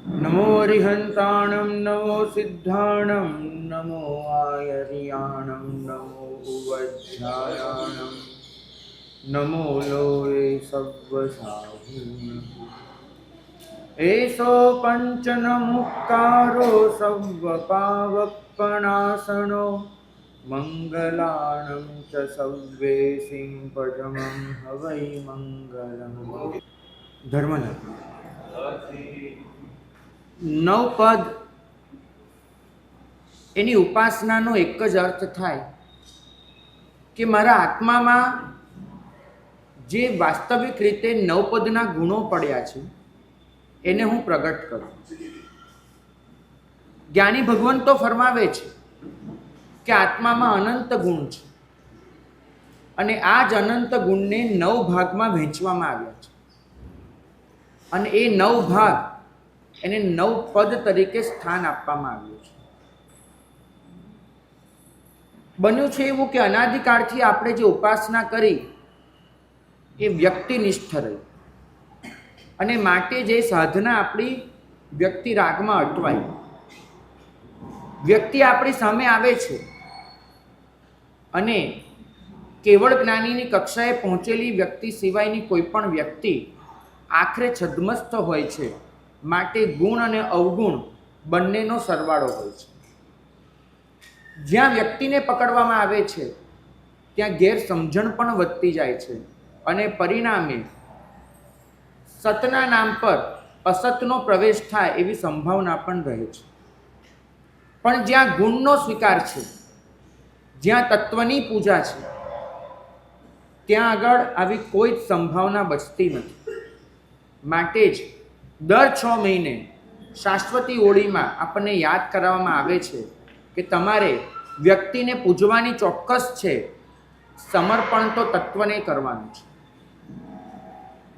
नमो अरिहंताणं नमो सिद्धाणं नमो आयर्याणं नमो उवज्झायाणं नमो लोये सव्वसाहून् एषो पञ्चनमुक्कारो सव्वपावपणासनो मंगलानं च सव्वेसिं पदमं हवै मंगलम् धर्मना नवपद એની ઉપાસનાનો એક જ અર્થ થાય કે મારા આત્મામાં જે વાસ્તવિક રીતે નવપદના ગુણો પડ્યા છે એને હું પ્રગટ કરું. જ્ઞાની ભગવાન તો ફરમાવે છે કે આત્મામાં અનંત ગુણ છે અને આ જ અનંત ગુણને 9 ભાગમાં વહેંચવામાં આવ્યા છે અને એ 9 ભાગ એને 9 પદ તરીકે સ્થાન આપવામાં આવ્યું છે. બન્યું છે એવું કે અનાદિકાળથી આપણે જે ઉપાસના કરી એ વ્યક્તિનિષ્ઠ રહી અને માટે જે સાધના આપણી વ્યક્તિ રાગમાં અટવાઈ. વ્યક્તિ આપણી સામે આવે છે અને કેવળ જ્ઞાનીની કક્ષાએ પહોંચેલી વ્યક્તિ સિવાયની કોઈ પણ વ્યક્તિ આખરે છદ્મસ્થ હોય છે. માટે ગુણ અને અવગુણ બંનેનો સરવાળો હોય છે. જ્યાં વ્યક્તિને પકડવામાં આવે છે ત્યાં ગેરસમજણ પણ વધતી જાય છે અને પરિણામે સતના નામ પર અસતનો પ્રવેશ થાય એવી સંભાવના પણ રહે છે. પણ જ્યાં ગુણનો સ્વીકાર છે, જ્યાં તત્વની પૂજા છે, ત્યાં આગળ આવી કોઈ જ સંભાવના બચતી નથી. માટે જ દર 6 મહિને શાશ્વતી ઓળીમાં આપણને યાદ કરાવવામાં આવે છે કે તમારે વ્યક્તિને પૂજવાની ચોક્કસ છે, સમર્પણ તો તત્વને કરવાનું છે.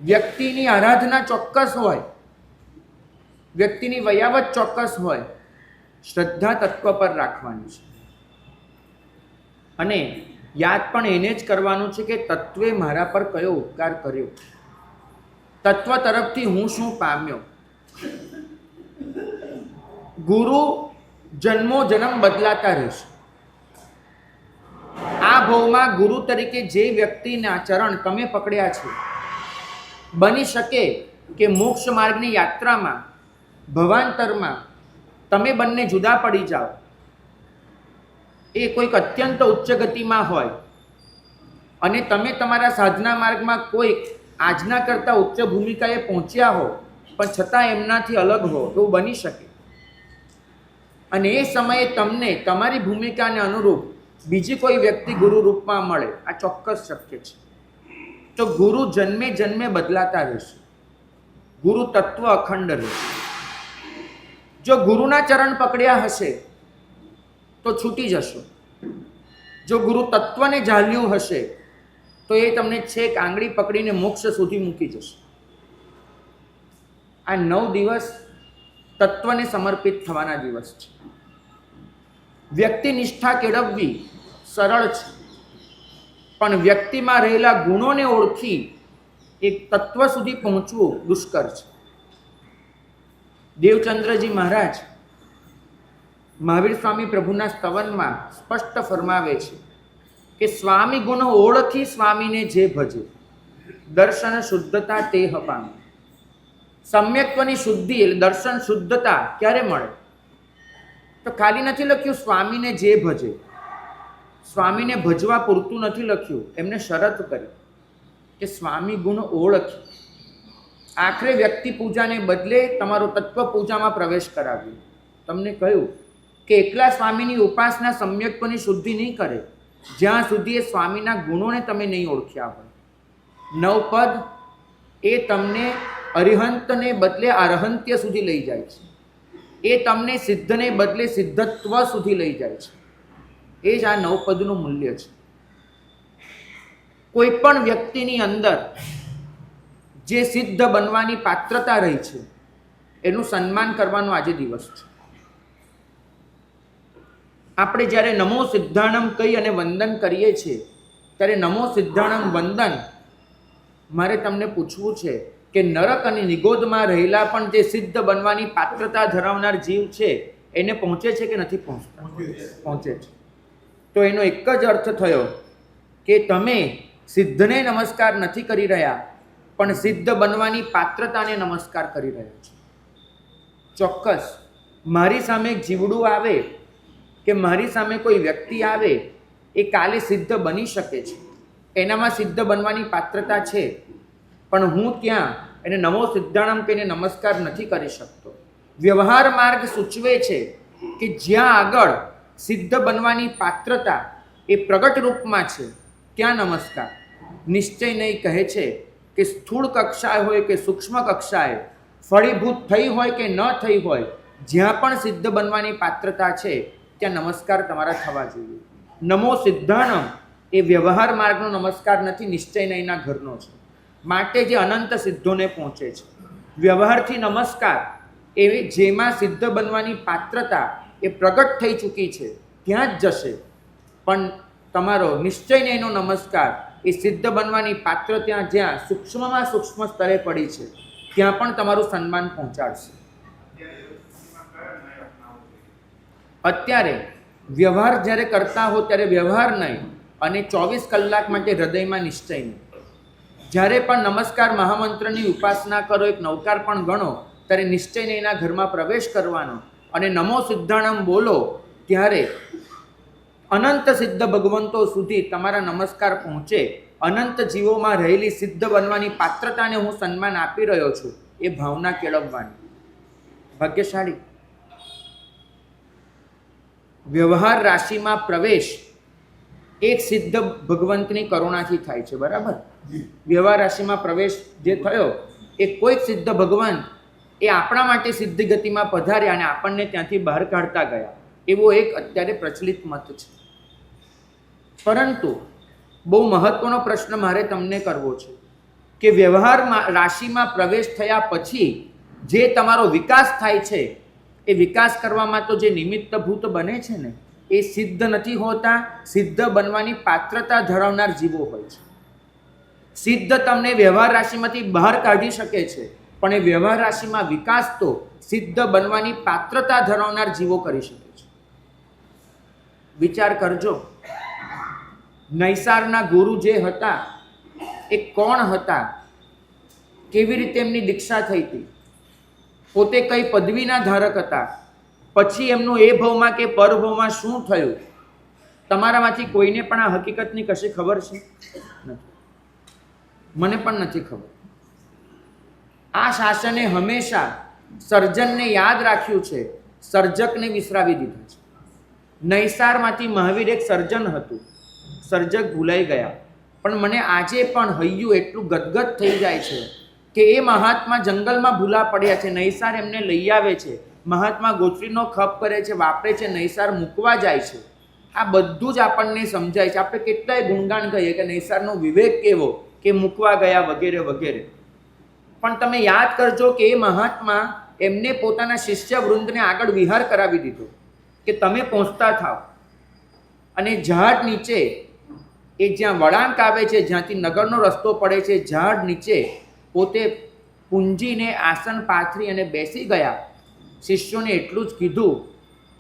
વ્યક્તિની આરાધના ચોક્કસ હોય, વ્યક્તિની વયાવત ચોક્કસ હોય, શ્રદ્ધા તત્વ પર રાખવાની છે. અને યાદ પણ એને જ કરવાનું છે કે તત્વે મારા પર કયો ઉપકાર કર્યો, તત્વ તરફથી હું શું પામ્યો. ગુરુ જન્મો જન્મ બદલાતા રહેશે. આ ભાવમાં ગુરુ તરીકે જે વ્યક્તિના ચરણ તમે પકડ્યા છે, બની શકે કે મોક્ષ માર્ગની યાત્રામાં ભવાંતરમાં તમે બંને જુદા પડી જાઓ. એ કોઈક અત્યંત ઉચ્ચ ગતિમાં હોય અને તમે તમારા સાધના માર્ગમાં કોઈક આજના કરતાં ઉચ્ચ ભૂમિકાએ પહોંચ્યા હો પણ છતાં એમનાથી અલગ હો, એવું બની શકે. અને એ સમયે તમને તમારી ભૂમિકાને અનુરૂપ બીજી કોઈ વ્યક્તિ ગુરુ રૂપમાં મળે, આ ચોક્કસ શક્ય છે. તો ગુરુ જન્મે જન્મે બદલાતા રહેશે, ગુરુ તત્વ અખંડ રહેશે. જો ગુરુના ચરણ પકડ્યા હશે તો છૂટી જશો. જો ગુરુ તત્વને ઝાલ્યું હશે તો એ તમને છેક આંગળી પકડીને મોક્ષ સુધી મૂકી જશે. આ 9 દિવસ તત્વને સમર્પિત થવાના દિવસ છે. વ્યક્તિ નિષ્ઠા કેળવવી સરળ છે, પણ વ્યક્તિમાં રહેલા ગુણોને ઓળખી એક તત્વ સુધી પહોંચવું દુષ્કર છે. દેવચંદ્રજી મહારાજ મહાવીર સ્વામી પ્રભુના સ્તવનમાં સ્પષ્ટ ફરમાવે છે કે સ્વામી ગુણ ઓળખી સ્વામીને જે ભજે, દર્શન શુદ્ધતા તે પામે. સમ્યક્ત્વની શુદ્ધિ એટલે દર્શન શુદ્ધતા ક્યારે મળે? તો ખાલી નથી લખ્યું સ્વામીને જે ભજે, સ્વામીને ભજવા પૂરતું નથી લખ્યું, એમને શરત કરી કે સ્વામી ગુણ ઓળખી. આખરે વ્યક્તિ પૂજાને બદલે તમારો તત્વ પૂજામાં પ્રવેશ કરાવ્યો. તમને કહ્યું કે એકલા સ્વામીની ઉપાસના સમ્યક્ત્વની શુદ્ધિ નહીં કરે જ્યાં સુધી એ સ્વામીના ગુણોને તમે નહીં ઓળખ્યા હોય. 9 પદ એ તમને અરિહંતને બદલે અરહંત્ય સુધી લઈ જાય છે. એ તમને સિદ્ધને બદલે સિદ્ધત્વ સુધી લઈ જાય છે. એ જ આ 9 પદનું મૂલ્ય છે. કોઈ પણ વ્યક્તિની અંદર જે સિદ્ધ બનવાની પાત્રતા રહી છે એનું સન્માન કરવાનો આજે દિવસ છે. આપણે જ્યારે નમો સિદ્ધાણમ કહી અને વંદન કરીએ છીએ ત્યારે નમો સિદ્ધાણમ વંદન મારે તમને પૂછવું છે કે નરક અને નિગોદમાં રહેલા પણ જે સિદ્ધ બનવાની પાત્રતા ધરાવનાર જીવ છે એને પહોંચે છે કે નથી પહોંચતા? પહોંચે છે. તો એનો એક જ અર્થ થયો કે તમે સિદ્ધને નમસ્કાર નથી કરી રહ્યા, પણ સિદ્ધ બનવાની પાત્રતાને નમસ્કાર કરી રહ્યા છો. ચોક્કસ મારી સામે એક જીવડું આવે કે મારી સામે કોઈ વ્યક્તિ આવે, એ કાલે સિદ્ધ બની શકે છે, એનામાં સિદ્ધ બનવાની પાત્રતા છે, પણ હું ત્યાં એને નમો સિદ્ધાણમ કહીને નમસ્કાર નથી કરી શકતો. વ્યવહાર માર્ગ સૂચવે છે કે જ્યાં આગળ સિદ્ધ બનવાની પાત્રતા એ પ્રગટ રૂપમાં છે ત્યાં નમસ્કાર. નિશ્ચય નહીં કહે છે કે સ્થૂળ કક્ષાએ હોય કે સૂક્ષ્મ કક્ષાએ, ફળીભૂત થઈ હોય કે ન થઈ હોય, જ્યાં પણ સિદ્ધ બનવાની પાત્રતા છે ત્યાં નમસ્કાર તમારા થવા જોઈએ. નમો સિદ્ધાણમ એ વ્યવહાર માર્ગનો નમસ્કાર નથી, નિશ્ચય નહીંના ઘરનો છે. માટે જે અનંત સિદ્ધોને પહોંચે છે. વ્યવહારથી નમસ્કાર એ જેમાં સિદ્ધ બનવાની પાત્રતા એ પ્રગટ થઈ ચૂકી છે ત્યાં જ જશે, પણ તમારો નિશ્ચય નહીંનો નમસ્કાર એ સિદ્ધ બનવાની પાત્ર ત્યાં જ્યાં સૂક્ષ્મમાં સૂક્ષ્મ સ્તરે પડી છે ત્યાં પણ તમારું સન્માન પહોંચાડશે. અત્યારે વ્યવહાર જ્યારે કરતા હો ત્યારે વ્યવહાર નહીં, અને 24 કલાક માટે હૃદયમાં નિશ્ચય નહીં. જ્યારે પણ નમસ્કાર મહામંત્રની ઉપાસના કરો, એક નવકાર પણ ગણો, ત્યારે નિશ્ચય નહીંના ઘરમાં પ્રવેશ કરવાનો અને નમો સિદ્ધાણમ બોલો, ત્યારે અનંત સિદ્ધ ભગવંતો સુધી તમારા નમસ્કાર પહોંચે. અનંત જીવોમાં રહેલી સિદ્ધ બનવાની પાત્રતાને હું સન્માન આપી રહ્યો છું, એ ભાવના કેળવવાની. ભાગ્યશાળી. વ્યવહાર રાશિમાં પ્રવેશ એક સિદ્ધ ભગવંતની કરુણાથી થાય છે, બરાબર? વ્યવહાર રાશિમાં પ્રવેશ જે થયો એ કોઈક સિદ્ધ ભગવાન એ આપણા માટે સિદ્ધ ગતિમાં પધાર્યા અને આપણને ત્યાંથી બહાર કાઢતા ગયા, એવો એક અત્યારે પ્રચલિત મત છે. પરંતુ બહુ મહત્વનો પ્રશ્ન મારે તમને કરવો છે કે વ્યવહાર રાશિમાં પ્રવેશ થયા પછી જે તમારો વિકાસ થાય છે, એ વિકાસ કરવામાં તો જે નિમિત્તભૂત બને છે ને, એ સિદ્ધ નથી હોતા, સિદ્ધ બનવાની પાત્રતા ધરાવનાર જીવો હોય છે. સિદ્ધ તમને વ્યવહાર રાશિમાંથી બહાર કાઢી શકે છે, પણ એ વ્યવહાર રાશિમાં વિકાસ તો સિદ્ધ બનવાની પાત્રતા ધરાવનાર જીવો કરી શકે છે. વિચાર કરજો, નૈસારના ગુરુ જે હતા એ કોણ હતા? કેવી રીતે એમની દીક્ષા થઈ હતી? પોતે કઈ પદવીના ધારક હતા? પછી એમનું એ ભવમાં કે પરભવમાં શું થયું? તમારામાંથી કોઈને પણ આ હકીકતની કશી ખબર છે? નથી. મને પણ નથી ખબર. આ શાસને હંમેશા સર્જનને યાદ રાખ્યું છે, સર્જકને વિસરાવી દીધા છે. નૈસારમાંથી મહાવીર એક સર્જન હતું, સર્જક ભૂલાઈ ગયા, પણ મને આજે પણ હૈયું એટલું ગદગદ થઈ જાય છે કે એ મહાત્મા જંગલમાં ભૂલા પડ્યા છે, નૈસાર એમને લઈ આવે છે, મહાત્મા ગોચરીનો ખપ કરે છે, વાપરે છે, નૈસાર મૂકવા જાય છે. આ બધું જ આપણને સમજાય છે. આપણે કેટલાય ગુણગાન કહીએ કે નૈસારનો વિવેક કેવો, કે મૂકવા ગયા વગેરે વગેરે, પણ તમે યાદ કરજો કે એ મહાત્મા એમને પોતાના શિષ્ય વૃંદને આગળ વિહાર કરાવી દીધો કે તમે પહોંચતા થાવ, અને ઝાડ નીચે એ જ્યાં વળાંક આવે છે, જ્યાંથી નગરનો રસ્તો પડે છે, ઝાડ નીચે પોતે પૂંજીને આસન પાથરી અને બેસી ગયા. શિષ્યોને એટલું જ કીધું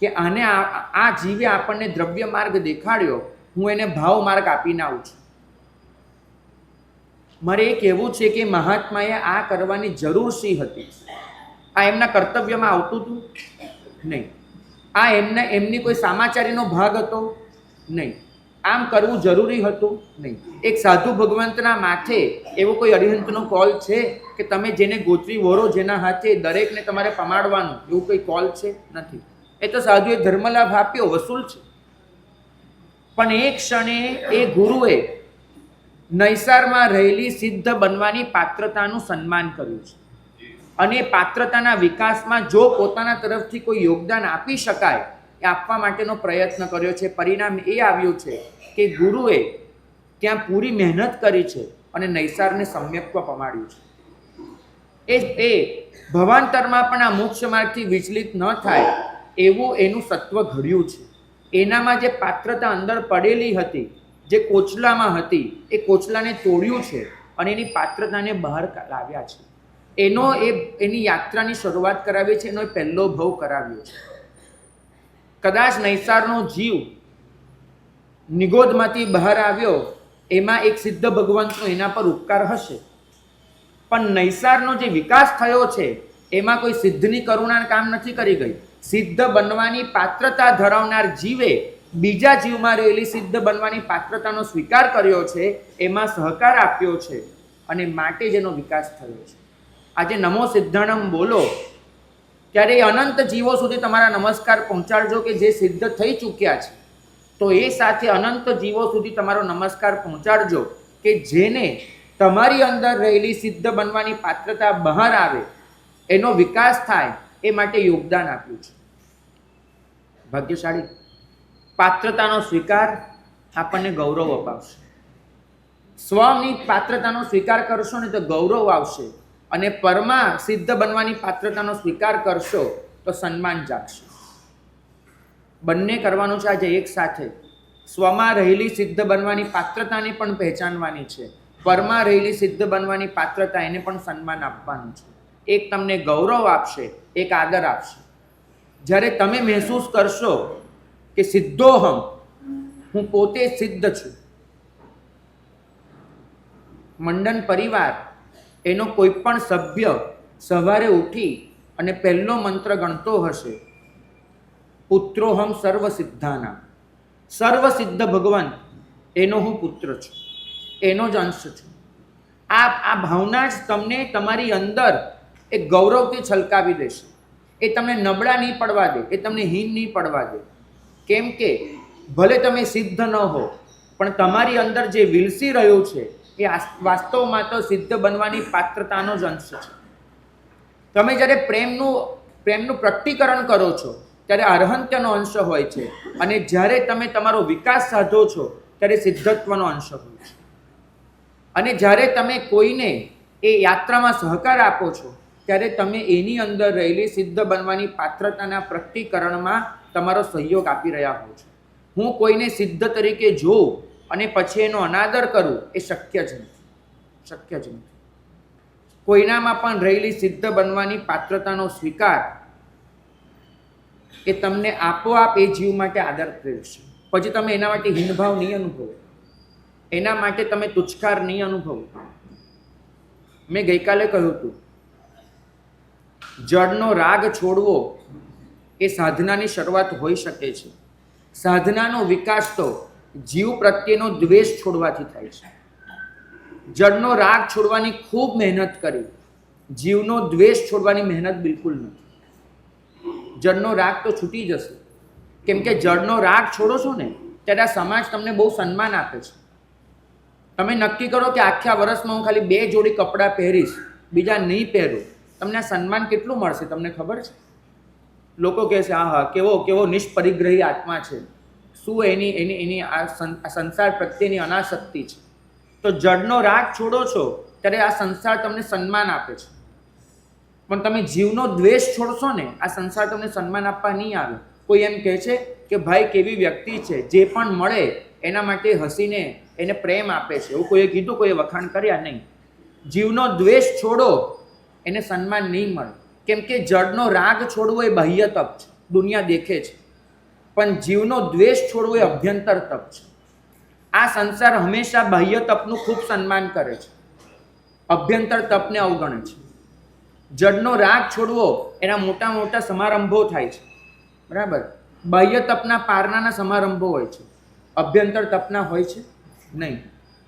કે આને આ જીવે આપણને દ્રવ્ય માર્ગ દેખાડ્યો, હું એને ભાવ માર્ગ આપીને આવું છું. મારે એ કહેવું છે કે મહાત્માએ આ કરવાની જરૂર શી હતી? આ એમના કર્તવ્યમાં આવતું હતું? નહીં. આ એમની કોઈ સામાચારીનો ભાગ હતો? નહીં. આમ કરવું જરૂરી હતું? નહીં. એક સાધુ ભગવંતના માથે એવો કોઈ અરિહંતનો કોલ છે કે તમે જેને ગોચરી વોરો જેના હાથે દરેકને તમારે પમાડવાનું, એવું કોઈ કોલ છે? નથી. એ તો સાધુએ ધર્મલાભ આપ્યો, વસૂલ છે. પણ એ ક્ષણે એ ગુરુએ નૈસારમાં રહેલી સિદ્ધ બનવાની પાત્રતાનું સન્માન કર્યું છે, અને પાત્રતાના વિકાસમાં જો પોતાના તરફથી કોઈ યોગદાન આપી શકાય એ આપવા માટેનો પ્રયત્ન કર્યો છે. પરિણામ એ આવ્યું છે કે ગુરુએ ત્યાં પૂરી મહેનત કરી છે અને નૈસારને સમ્યક્ત્વ પમાડ્યું છે. એ ભવાંતરમાં પણ આ મોક્ષ માર્ગથી વિચલિત ન થાય એવું એનું સત્વ ઘડ્યું છે. એનામાં જે પાત્રતા અંદર પડેલી હતી, જે કોચલામાં હતી, એ કોચલાને તોડ્યું છે અને એની પાત્રતાને બહાર લાવ્યા છે. એની યાત્રાની શરૂઆત કરાવી છે, એનો એ પહેલો ભવ કરાવ્યો છે. કદાચ નૈસારનો જીવ નિગોદમાંથી બહાર આવ્યો, એમાં એક સિદ્ધ ભગવંતનો એના પર ઉપકાર હશે, પણ નૈસારનો જે વિકાસ થયો છે એમાં કોઈ સિદ્ધની કરુણા કામ નથી કરી ગઈ. સિદ્ધ બનવાની પાત્રતા ધરાવનાર જીવે બીજા જીવમાં રહેલી સિદ્ધ બનવાની પાત્રતાનો સ્વીકાર કર્યો છે, એમાં સહકાર આપ્યો છે, અને માટે જ એનો વિકાસ થયો છે. આજે નમો સિદ્ધાણમ બોલો ત્યારે અનંત જીવો સુધી તમારા નમસ્કાર પહોંચાડજો કે જે સિદ્ધ થઈ ચૂક્યા છે. તો એ સાથે અનંત જીવો સુધી તમારો નમસ્કાર પહોંચાડજો કે જેને તમારી અંદર રહેલી સિદ્ધ બનવાની પાત્રતા બહાર આવે, એનો વિકાસ થાય, એ માટે યોગદાન આપ્યું છે. ભાગ્યશાળી. પાત્રતાનો સ્વીકાર આપણને ગૌરવ અપાવશે. સ્વની પાત્રતાનો સ્વીકાર કરશો ને તો ગૌરવ આવશે, અને પરમા સિદ્ધ બનવાની પાત્રતાનો સ્વીકાર કરશો તો સન્માન જાગશે. બંને કરવાનું છે આજે એક સાથે. સ્વમાં રહેલી સિદ્ધ બનવાની પાત્રતાને પણ પહેચાનવાની છે, પરમાં રહેલી સિદ્ધ બનવાની પાત્રતા એને પણ સન્માન આપવાનું છે. એક તમને ગૌરવ આપશે, એક આદર આપશે. જ્યારે તમે મહેસૂસ કરશો કે સિદ્ધોહમ, હું પોતે સિદ્ધ છું. મંડન પરિવાર એનો કોઈ પણ સભ્ય સવારે ઉઠી અને પહેલો મંત્ર ગણતો હશે, પુત્રોહમ સર્વ સિદ્ધાના, સર્વ સિદ્ધ ભગવાન એનો હું પુત્ર છું, એનો જ અંશ છું. આ ભાવના જ તમને તમારી અંદર એક ગૌરવથી છલકાવી દેશે. એ તમને નબળા નહીં પડવા દે, એ તમને હીન નહીં પડવા દે. કેમ કે ભલે તમે સિદ્ધ ન હો, પણ તમારી અંદર જે વિલસી રહ્યું છે એ વાસ્તવમાં તો સિદ્ધ બનવાની પાત્રતાનો જ અંશ છે. તમે જ્યારે પ્રેમનું પ્રકટીકરણ કરો છો ત્યારે અર્હંત્યનો અંશ હોય છે, અને જ્યારે તમે તમારો વિકાસ સાધો છો ત્યારે સિદ્ધત્વનો અંશ હોય છે. અને જ્યારે તમે કોઈને એ યાત્રામાં સહકાર આપો છો ત્યારે તમે એની અંદર રહેલી સિદ્ધ બનવાની પાત્રતાના પ્રકટીકરણમાં તમારો સહયોગ આપી રહ્યા હો છો. હું કોઈને સિદ્ધ તરીકે જોઉં અને પછી એનો અનાદર કરું, એ શક્ય જ નથી. શક્ય જ નથી. કોઈનામાં પણ રહેલી સિદ્ધ બનવાની પાત્રતાનો સ્વીકાર એ તમને આપોઆપ એ જીવ માટે આદર પ્રેરશે. પછી તમે એના માટે હીનભાવ નહીં અનુભવો, એના માટે તમે તુચ્છકાર નહીં અનુભવો. મેં ગઈકાલે કહ્યું હતું, જળનો રાગ છોડવો એ સાધનાની શરૂઆત હોઈ શકે છે. સાધનાનો વિકાસ તો જીવ પ્રત્યેનો દ્વેષ છોડવાથી થાય છે. જળનો રાગ છોડવાની ખૂબ મહેનત કરી, જીવનો દ્વેષ છોડવાની મહેનત બિલકુલ નથી. જળનો રાગ તો છૂટી જશે, કેમ કે જળનો રાગ છોડો છો ને ત્યારે આ સમાજ તમને બહુ સન્માન આપે છે. તમે નક્કી કરો કે આખા વર્ષમાં હું ખાલી 2 જોડી કપડાં પહેરીશ, બીજા નહીં પહેરું, તમને આ સન્માન કેટલું મળશે તમને ખબર છે? લોકો કહે છે હા કેવો નિષ્પરિગ્રહી આત્મા છે, શું એની આ સંસાર પ્રત્યેની અનાસક્તિ છે. તો જળનો રાગ છોડો છો ત્યારે આ સંસાર તમને સન્માન આપે છે, પણ તમે જીવનો દ્વેષ છોડશો ને આ સંસાર તમને સન્માન આપવા નહીં આવે. કોઈ એમ કહે છે કે ભાઈ કેવી વ્યક્તિ છે, જે પણ મળે એના માટે હસીને એને પ્રેમ આપે છે, એવું કોઈએ કીધું, કોઈએ વખાણ કર્યા નહીં. જીવનો દ્વેષ છોડો, એને સન્માન નહીં મળે. કેમ કે જળનો રાગ છોડવો એ બાહ્ય તપ છે, દુનિયા દેખે છે, પણ જીવનો દ્વેષ છોડવો એ અભ્યંતર તપ છે. આ સંસાર હંમેશા બાહ્ય તપનું ખૂબ સન્માન કરે છે, અભ્યંતર તપને અવગણે છે. જળનો રાગ છોડવો એના મોટા મોટા સમારંભો થાય છે, બરાબર. બાહ્ય તપના પારણાના સમારંભો હોય છે, અભ્યંતર તપના હોય છે નહીં.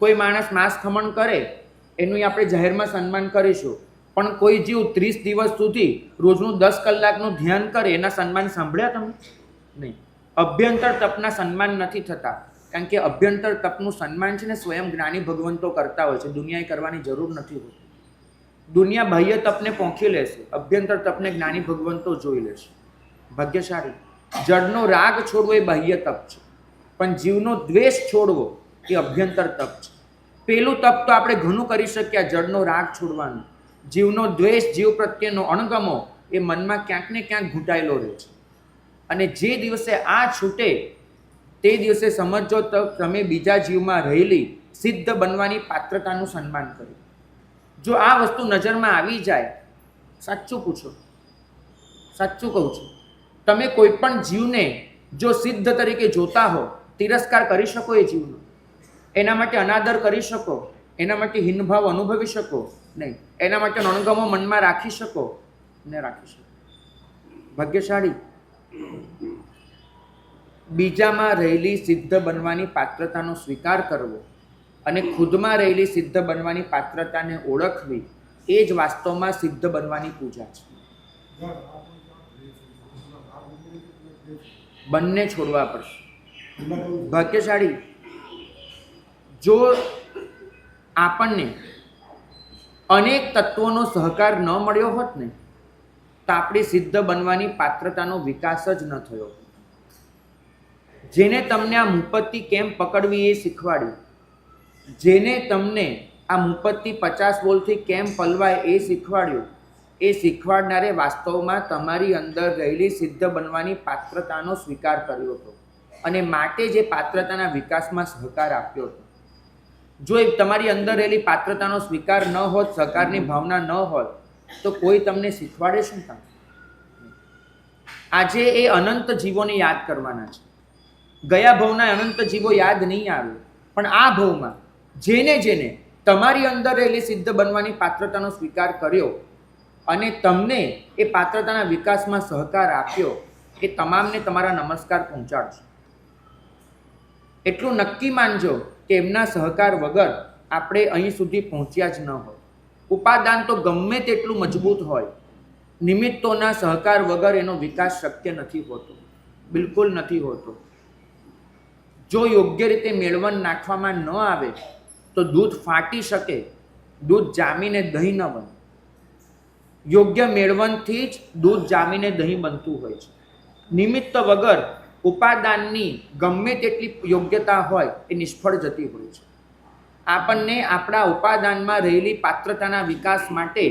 કોઈ માણસ માંસ ખમણ કરે એનું આપણે જાહેરમાં સન્માન કરીશું, પણ કોઈ જીવ 30 દિવસ સુધી રોજનું 10 કલાકનું ધ્યાન કરે એના સન્માન સાંભળ્યા તમે? નહીં. અભ્યંતર તપના સન્માન નથી થતા, કારણ કે અભ્યંતર તપનું સન્માન છે ને સ્વયં જ્ઞાની ભગવંતો કરતા હોય છે, દુનિયાએ કરવાની જરૂર નથી હોતી. દુનિયા બાહ્ય તપને પહોંચી લેશે, અભ્યંતર તપને જ્ઞાની ભગવંતો જોઈ લેશે. ભાગ્યશાળી. જળનો રાગ છોડવો એ બાહ્ય તપ છે, પણ જીવનો દ્વેષ છોડવો એ અભ્યંતર તપ છે. પેલું તપ તો આપણે ઘણું કરી શક્યા, જળનો રાગ છોડવાનું. જીવનો દ્વેષ, જીવ પ્રત્યેનો અણગમો એ મનમાં ક્યાંક ને ક્યાંક ઘૂંટાયેલો રહે છે, અને જે દિવસે આ છૂટે તે દિવસે સમજો તો તમે બીજા જીવમાં રહેલી સિદ્ધ બનવાની પાત્રતાનું સન્માન કર્યું. જો આ વસ્તુ નજરમાં આવી જાય, સાચું પૂછો, સાચું કહું છું, તમે કોઈ પણ જીવને જો સિદ્ધ તરીકે જોતા હો, તિરસ્કાર કરી શકો એ જીવનો, એના માટે અનાદર કરી શકો, એના માટે હીનભાવ અનુભવી શકો નહીં, એના માટે અણગમો મનમાં રાખી શકો ને રાખી શકો. ભાગ્યશાળી બીજામાં રહેલી સિદ્ધ બનવાની પાત્રતાનો સ્વીકાર કરવો અને ખુદમાં રહેલી સિદ્ધ બનવાની પાત્રતાને ઓળખવી, એ જ વાસ્તવમાં સિદ્ધ બનવાની પૂજા છે. બંને છોડવા પડશે. ભાગ્યશાળી જો આપણને અનેક તત્વોનો સહકાર ન મળ્યો હોત ને, તો આપણી સિદ્ધ બનવાની પાત્રતાનો વિકાસ જ ન થયો. જેને તમને આ મુપત્તિ કેમ પકડવી એ શીખવાડ્યું, જેને તમને આ મુપત્તિ 50 બોલથી કેમ પલવાય એ શીખવાડ્યું, એ શીખવાડનારે વાસ્તવમાં તમારી અંદર રહેલી સિદ્ધ બનવાની પાત્રતાનો સ્વીકાર કર્યો હતો અને માટે જે પાત્રતાના વિકાસમાં સહકાર આપ્યો હતો. જો એ તમારી અંદર રહેલી પાત્રતાનો સ્વીકાર ન હોત, સહકારની ભાવના ન હોત, તો કોઈ તમને શીખવાડે શું કામ? આજે એ અનંત જીવોને યાદ કરવાના છે. ગયા ભવના અનંત જીવો યાદ નહીં આવે, પણ આ ભવમાં જેને જેને તમારી અંદર રહેલી સિદ્ધ બનવાની પાત્રતાનો સ્વીકાર કર્યો અને તમને એ પાત્રતાના વિકાસમાં સહકાર આપ્યો, એ તમામને તમારા નમસ્કાર પહોંચાડશે. એટલું નક્કી માનજો કે એમના સહકાર વગર આપણે અહીં સુધી પહોંચ્યા જ ન હોય. ઉપાદાન તો ગમે તેટલું મજબૂત હોય, નિમિત્તોના સહકાર વગર એનો વિકાસ શક્ય નથી હોતો, બિલકુલ નથી હોતો. જો યોગ્ય રીતે મેળવણ નાખવામાં ન આવે તો દૂધ ફાટી શકે, દૂધ જામીને દહીં ન બને. યોગ્ય મેળવણથી જ દૂધ જામીને દહીં બનતું હોય છે. નિમિત્ત વગર ઉપાદાનની ગમે તેટલી યોગ્યતા હોય એ નિષ્ફળ જતી હોય છે. આપણને આપણા ઉપાદાનમાં રહેલી પાત્રતાના વિકાસ માટે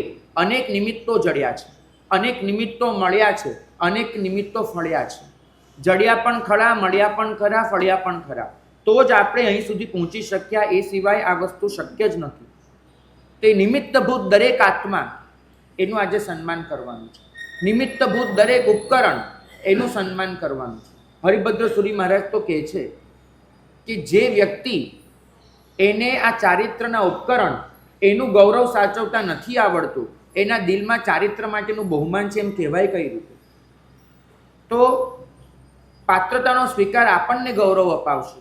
અનેક નિમિત્તો જડ્યા છે, અનેક નિમિત્તો મળ્યા છે, અનેક નિમિત્તો ફળ્યા છે. જડ્યા પણ ખરા, મળ્યા પણ ખરા, ફળ્યા પણ ખરા. તો જ આપણે અહીં સુધી પહોંચી શક્યા, એ સિવાય આ વસ્તુ શક્ય જ નથી. તે નિમિત્તભૂત દરેક આત્મા એનું આજે સન્માન કરવાનું છે. નિમિત્તભૂત દરેક ઉપકરણ એનું સન્માન કરવાનું છે. હરિભદ્ર સુરી મહારાજ તો કહે છે કે જે વ્યક્તિ એને આ ચારિત્રના ઉપકરણ એનું ગૌરવ સાચવતા નથી આવડતું, એના દિલમાં ચારિત્ર માટેનું બહુમાન છે એમ કહેવાય કઈ રીતે? તો પાત્રતાનો સ્વીકાર આપણને ગૌરવ અપાવશે,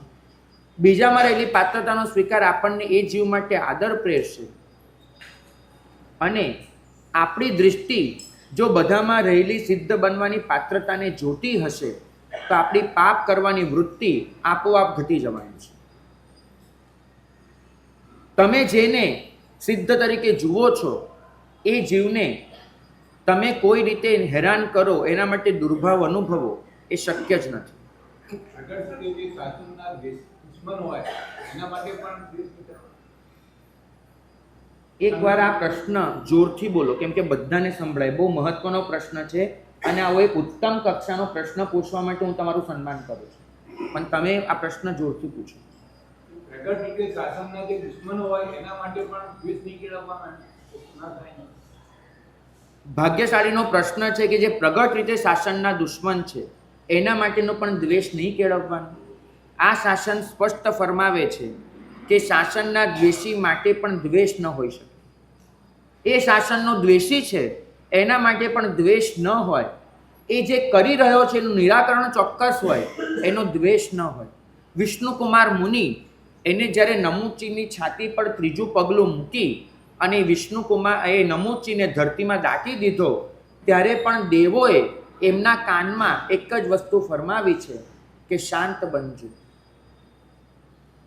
બીજામાં રહેલી પાત્રતાનો સ્વીકાર આપણને એ જીવ માટે આદર પ્રેરશે. અને આપણી દૃષ્ટિ જો બધામાં રહેલી સિદ્ધ બનવાની પાત્રતાને જોતી હશે, તો આપણી પાપ કરવાની વૃત્તિ આપોઆપ ઘટી જવાની છે. તમે જેને સિદ્ધ તરીકે જુઓ છો, એ જીવને તમે કોઈ રીતે હેરાન કરો, એના માટે દુર્ભાવ અનુભવો, એ શક્ય જ નથી. એકવાર આ પ્રશ્ન જોરથી બોલો, કેમ કે બધાને સંભળાય. બહુ મહત્વનો પ્રશ્ન છે અને આવો એક ઉત્તમ કક્ષાનો પ્રશ્ન પૂછવા માટે હું તમારું સન્માન કરું છું, પણ તમે આ પ્રશ્ન જોરથી પૂછો. પ્રગટ રીતે શાસનના જે દુશ્મનો હોય એના માટે પણ દ્વેષ નહીં કેળવવામાં ના થાય. ભાગ્યશાળીનો પ્રશ્ન છે કે જે પ્રગટ રીતે શાસનના દુશ્મન છે એના માટેનો પણ દ્વેષ નહીં કેળવવાનો. આ શાસન સ્પષ્ટ ફરમાવે છે કે શાસનના દ્વેષી માટે પણ દ્વેષ ન હોઈ શકે. એ શાસનનો દ્વેષી છે એના માટે પણ દ્વેષ ન હોય. એ જે કરી રહ્યો છે એનું નિરાકરણ ચોક્કસ હોય, એનો દ્વેષ ન હોય. વિષ્ણુકુમાર મુનિ એને જ્યારે નમૂચીની છાતી પર ત્રીજું પગલું મૂકી અને વિષ્ણુકુમાર એ નમૂચીને ધરતીમાં દાટી દીધો, ત્યારે પણ દેવોએ એમના કાનમાં એક જ વસ્તુ ફરમાવી છે કે શાંત બનજો.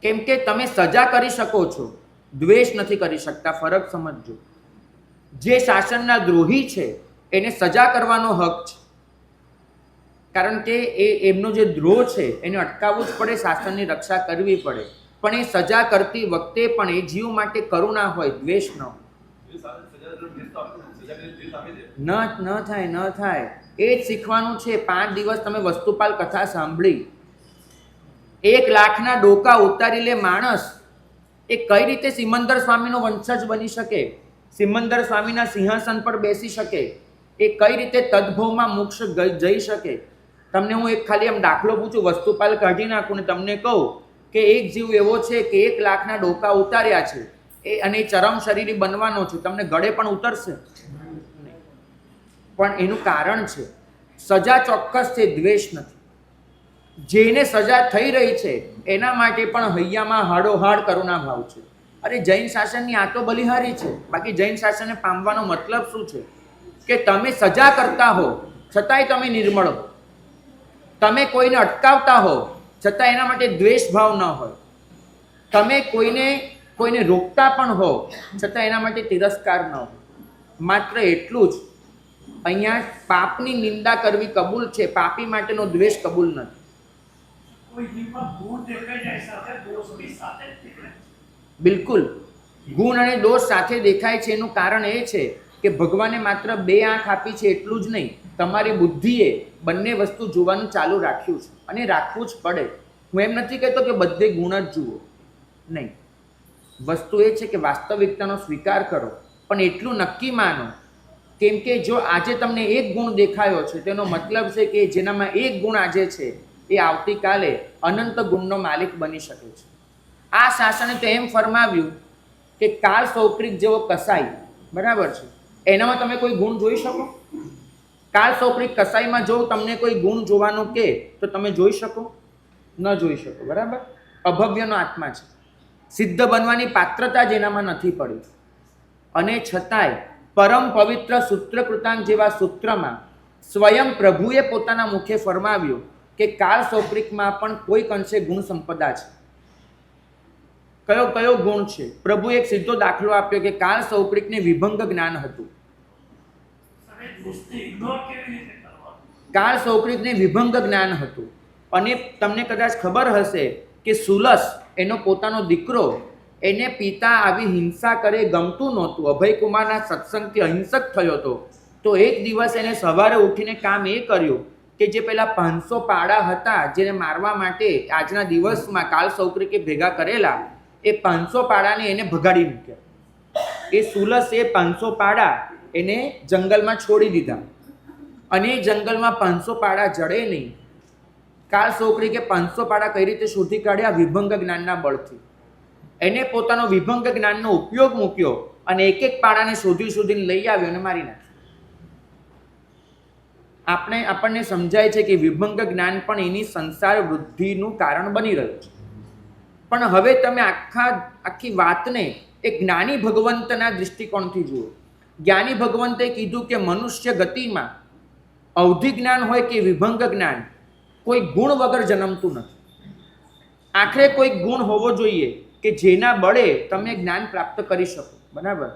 કેમ કે તમે સજા કરી શકો છો, દ્વેષ નથી કરી શકતા. ફરક સમજજો. જે શાસનના દ્રોહી છે એને સજા કરવાનો હક છે, કારણ કે એમનો જે દ્રોહ છે એને અટકાવવું જ પડે, શાસનની રક્ષા કરવી પડે. પણ એ સજા કરતી વખતે પણ એ જીવ માટે કરુણા હોય, દ્વેષ ન હોય. ન થાય. એ જ શીખવાનું છે. 5 દિવસ તમે વસ્તુપાલ કથા સાંભળી. 1 લાખના ડોકા ઉતારી લે માણસ, એ કઈ રીતે સિમંદર સ્વામીનો વંશજ બની શકે? સિમંદર સ્વામીના સિંહાસન પર બેસી શકે, એ કઈ રીતે તદ્ભવમાં મોક્ષ જઈ શકે. તમને હું એક ખાલી આમ દાખલો પૂછું, વસ્તુપાલ કાઢી નાખું ને તમને કહું કે એક જીવ એવો છે કે 1 લાખના ડોકા ઉતાર્યા છે અને એ ચરમ શરીરી બનવાનો છે, તમને ગળે પણ ઉતરશે? પણ એનું કારણ છે, સજા ચોક્કસ છે, દ્વેષ નથી. જેને સજા થઈ રહી છે એના માટે પણ હૈયામાં હાડોહાડ કરુણા ભાવ છે. અરે જૈન શાસનની આ તો બલિહારી છે. બાકી જૈન શાસનને પામવાનો મતલબ શું છે? કે તમે સજા કરતા હો છતાંય તમે નિર્મળ હો, તમે કોઈને અટકાવતા હો છતાં એના માટે દ્વેષ ભાવ ન હોય, તમે કોઈને રોકતા પણ હો છતાં એના માટે તિરસ્કાર ન હોય. માત્ર એટલું જ અહીંયા પાપની નિંદા કરવી કબૂલ છે, પાપી માટેનો દ્વેષ કબૂલ નથી. બિલકુલ, ગુણ અને દોષ સાથે દેખાય છે. એનું કારણ એ છે કે ભગવાને માત્ર 2 આંખ આપી છે એટલું જ નહીં, તમારી બુદ્ધિએ બંને વસ્તુ જોવાનું ચાલુ રાખ્યું છે અને રાખવું જ પડે. હું એમ નથી કહેતો કે બધે ગુણ જ જુઓ, નહીં. વસ્તુ એ છે કે વાસ્તવિકતાનો સ્વીકાર કરો, પણ એટલું નક્કી માનો, કેમ કે જો આજે તમને એક ગુણ દેખાયો છે તેનો મતલબ છે કે જેનામાં એક ગુણ આજે છે એ આવતીકાલે અનંત ગુણનો માલિક બની શકે છે. આ શાસને તો એમ ફરમાવ્યું કે કાળ સૌપ્રિક જેવો કસાઈ, બરાબર છે, એનામાં તમે કોઈ ગુણ જોઈ શકો? કાળ સૌપ્રિક કસાઈમાં જો તમને કોઈ ગુણ જોવાનું કે તો તમે જોઈ શકો? ન જોઈ શકો, બરાબર. અભવ્યનો આત્મા છે, સિદ્ધ બનવાની પાત્રતા જેનામાં નથી પડી, અને છતાંય પરમ પવિત્ર સૂત્રકૃતાંક જેવા સૂત્રમાં સ્વયં પ્રભુએ પોતાના મુખે ફરમાવ્યું કે કાળ સૌપ્રિકમાં પણ કોઈક અંશે ગુણ સંપદા છે. કયો ગુણ છે? પ્રભુએ એક સીધો દાખલો આપ્યો કે કાળ સૌપ્રિકને વિભંગ જ્ઞાન હતું. કાળ સૌપ્રિકને વિભંગ જ્ઞાન હતું. અને તમને કદાચ ખબર હશે કે સુલસ એનો પોતાનો દીકરો, એને પિતા આવી હિંસા કરે ગમતું નહોતું. અભયકુમારના સત્સંગથી અહિંસક થયો હતો. તો એક દિવસ એને સવારે ઉઠીને કામ એ કર્યું કે જે પેલા 500 પાડા હતા જેને મારવા માટે આજના દિવસમાં કાળ સૌપ્રિકે ભેગા કરેલા, એ 500 પાડાને એને ભગાડી મૂક્યા. એ સુલસ એ 500 પાડા એને જંગલમાં છોડી દીધા, અને એ જંગલમાં 500 પાડા જડે નહીં. કાળ સૌપ્રિકે 500 પાડા કઈ રીતે શોધી કાઢ્યા? વિભંગ જ્ઞાનના બળથી. એને પોતાનો વિભંગ જ્ઞાનનો ઉપયોગ મૂક્યો અને એક પાડાને શોધીને લઈ આવ્યો અને મારી નાખ્યો. આપણને સમજાય છે કે વિભંગ જ્ઞાન પણ એની સંસાર વૃદ્ધિનું કારણ બની રહ્યું છે. પણ હવે તમે આખી વાતને એક જ્ઞાની ભગવંતના દૃષ્ટિકોણથી જુઓ. જ્ઞાની ભગવંતે કીધું કે મનુષ્ય ગતિમાં અવધિ જ્ઞાન હોય કે વિભંગ જ્ઞાન, કોઈ ગુણ વગર જન્મતું નથી. આખરે કોઈ ગુણ હોવો જોઈએ કે જેના બળે તમે જ્ઞાન પ્રાપ્ત કરી શકો, બરાબર.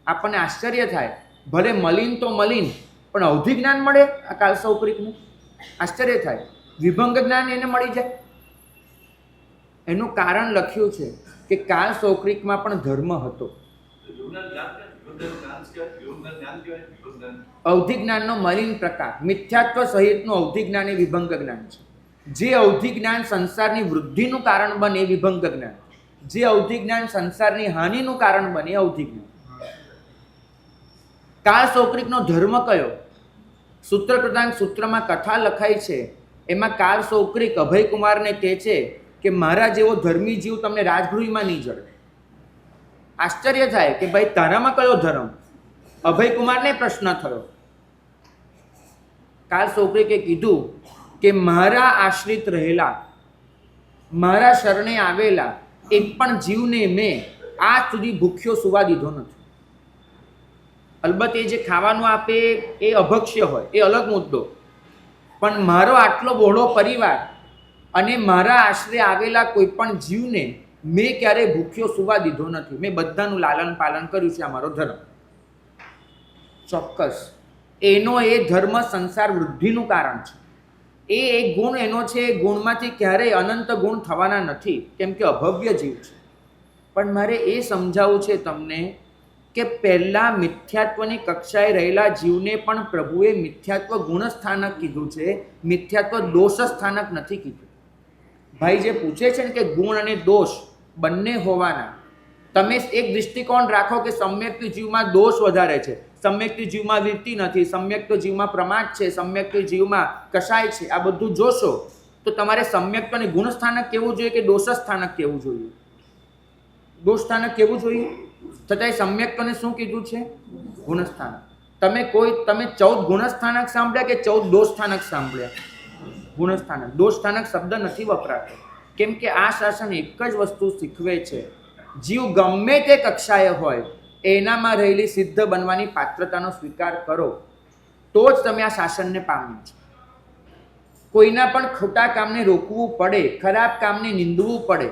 આપણને આશ્ચર્ય થાય, ભલે મલિન તો મલિન, પણ અવધિ જ્ઞાન મળે આ કાળ સૌપ્રિકનું? આશ્ચર્ય થાય. વિભંગ જ્ઞાન એને મળી જાય. એનું કારણ લખ્યું છે કે કાળ સૌપ્રિકમાં પણ ધર્મ હતો. અવધિ જ્ઞાનનો મલિન પ્રકાર, મિથ્યાત્વ સહિતનું અવધિ જ્ઞાન એ વિભંગ જ્ઞાન છે. જે અવધિ જ્ઞાન સંસારની વૃદ્ધિનું કારણ બને એ વિભંગ જ્ઞાન, જે અવધિ જ્ઞાન સંસારની હાનિનું કારણ બને એ અવધિ જ્ઞાન. કાળ સૌપ્રિકનો ધર્મ કયો? સૂત્રકૃતાંક સૂત્રમાં કથા લખાઈ છે, એમાં કાળ સૌપ્રિક અભયકુમારને કહે છે કે મારા જેવો ધર્મી જીવ તમને રાજગૃહમાં નહીં જડે. આશ્ચર્ય થાય કે ભાઈ તારામાં કયો ધર્મ? અભયકુમારને પ્રશ્ન થયો. કાળ સૌપ્રિકે કીધું કે મારા આશ્રિત રહેલા, મારા શરણે આવેલા એક પણ જીવને મેં આજ સુધી ભૂખ્યો સુવા દીધો નથી. અલબત્ત એ જે ખાવાનું આપે એ અભક્ષ્ય હોય, એ અલગ મુદ્દો, પણ મારો આટલો બહોળો પરિવાર અને મારા આશરે આવેલા કોઈ પણ જીવને મેં ક્યારેય ભૂખ્યો સુવા દીધો નથી. મેં બધાનું લાલન પાલન કર્યું છે. આ મારો ધર્મ. ચોક્કસ એનો એ ધર્મ સંસાર વૃદ્ધિનું કારણ છે. એ એક ગુણ એનો છે, એ ગુણમાંથી ક્યારેય અનંત ગુણ થવાના નથી, કેમ કે અભવ્ય જીવ છે. પણ મારે એ સમજાવવું છે તમને કે પહેલાં મિથ્યાત્વની કક્ષાએ રહેલા જીવને પણ પ્રભુએ મિથ્યાત્વ ગુણ સ્થાનક કીધું છે, મિથ્યાત્વ દોષ સ્થાનક નથી કીધું. ભાઈ જે પૂછે છે ને કે ગુણ અને દોષ બંને હોવાના, તમે એક દૃષ્ટિકોણ રાખો કે સમ્યક્ત જીવમાં દોષ વધારે છે, સમ્યક્ત જીવમાં વૃત્તિ નથી, સમ્યક્ત જીવમાં પ્રમાદ છે, સમ્યક્ત જીવમાં કશાય છે, આ બધું જોશો તો તમારે સમ્યક્તને ગુણ સ્થાનક કેવું જોઈએ કે દોષ સ્થાનક કેવું જોઈએ? દોષ સ્થાનક કેવું જોઈએ? છતાંય સમ્યક્તને શું કીધું છે? ગુણ સ્થાનક. તમે 14 ગુણ સ્થાનક સાંભળ્યા કે 14 દોષ સ્થાનક સાંભળ્યા? ગુણ સ્થાનક. દોષ સ્થાનક શબ્દ નથી વપરાતો, કેમ કે આ શાસન એક જ વસ્તુ શીખવે છે, જીવ ગમે તે કક્ષાએ હોય એનામાં રહેલી સિદ્ધ બનવાની પાત્રતાનો સ્વીકાર કરો તો જ તમે આ શાસનને પામ્યો છો. કોઈના પણ ખોટા કામને રોકવું પડે, ખરાબ કામને નિંદવું પડે,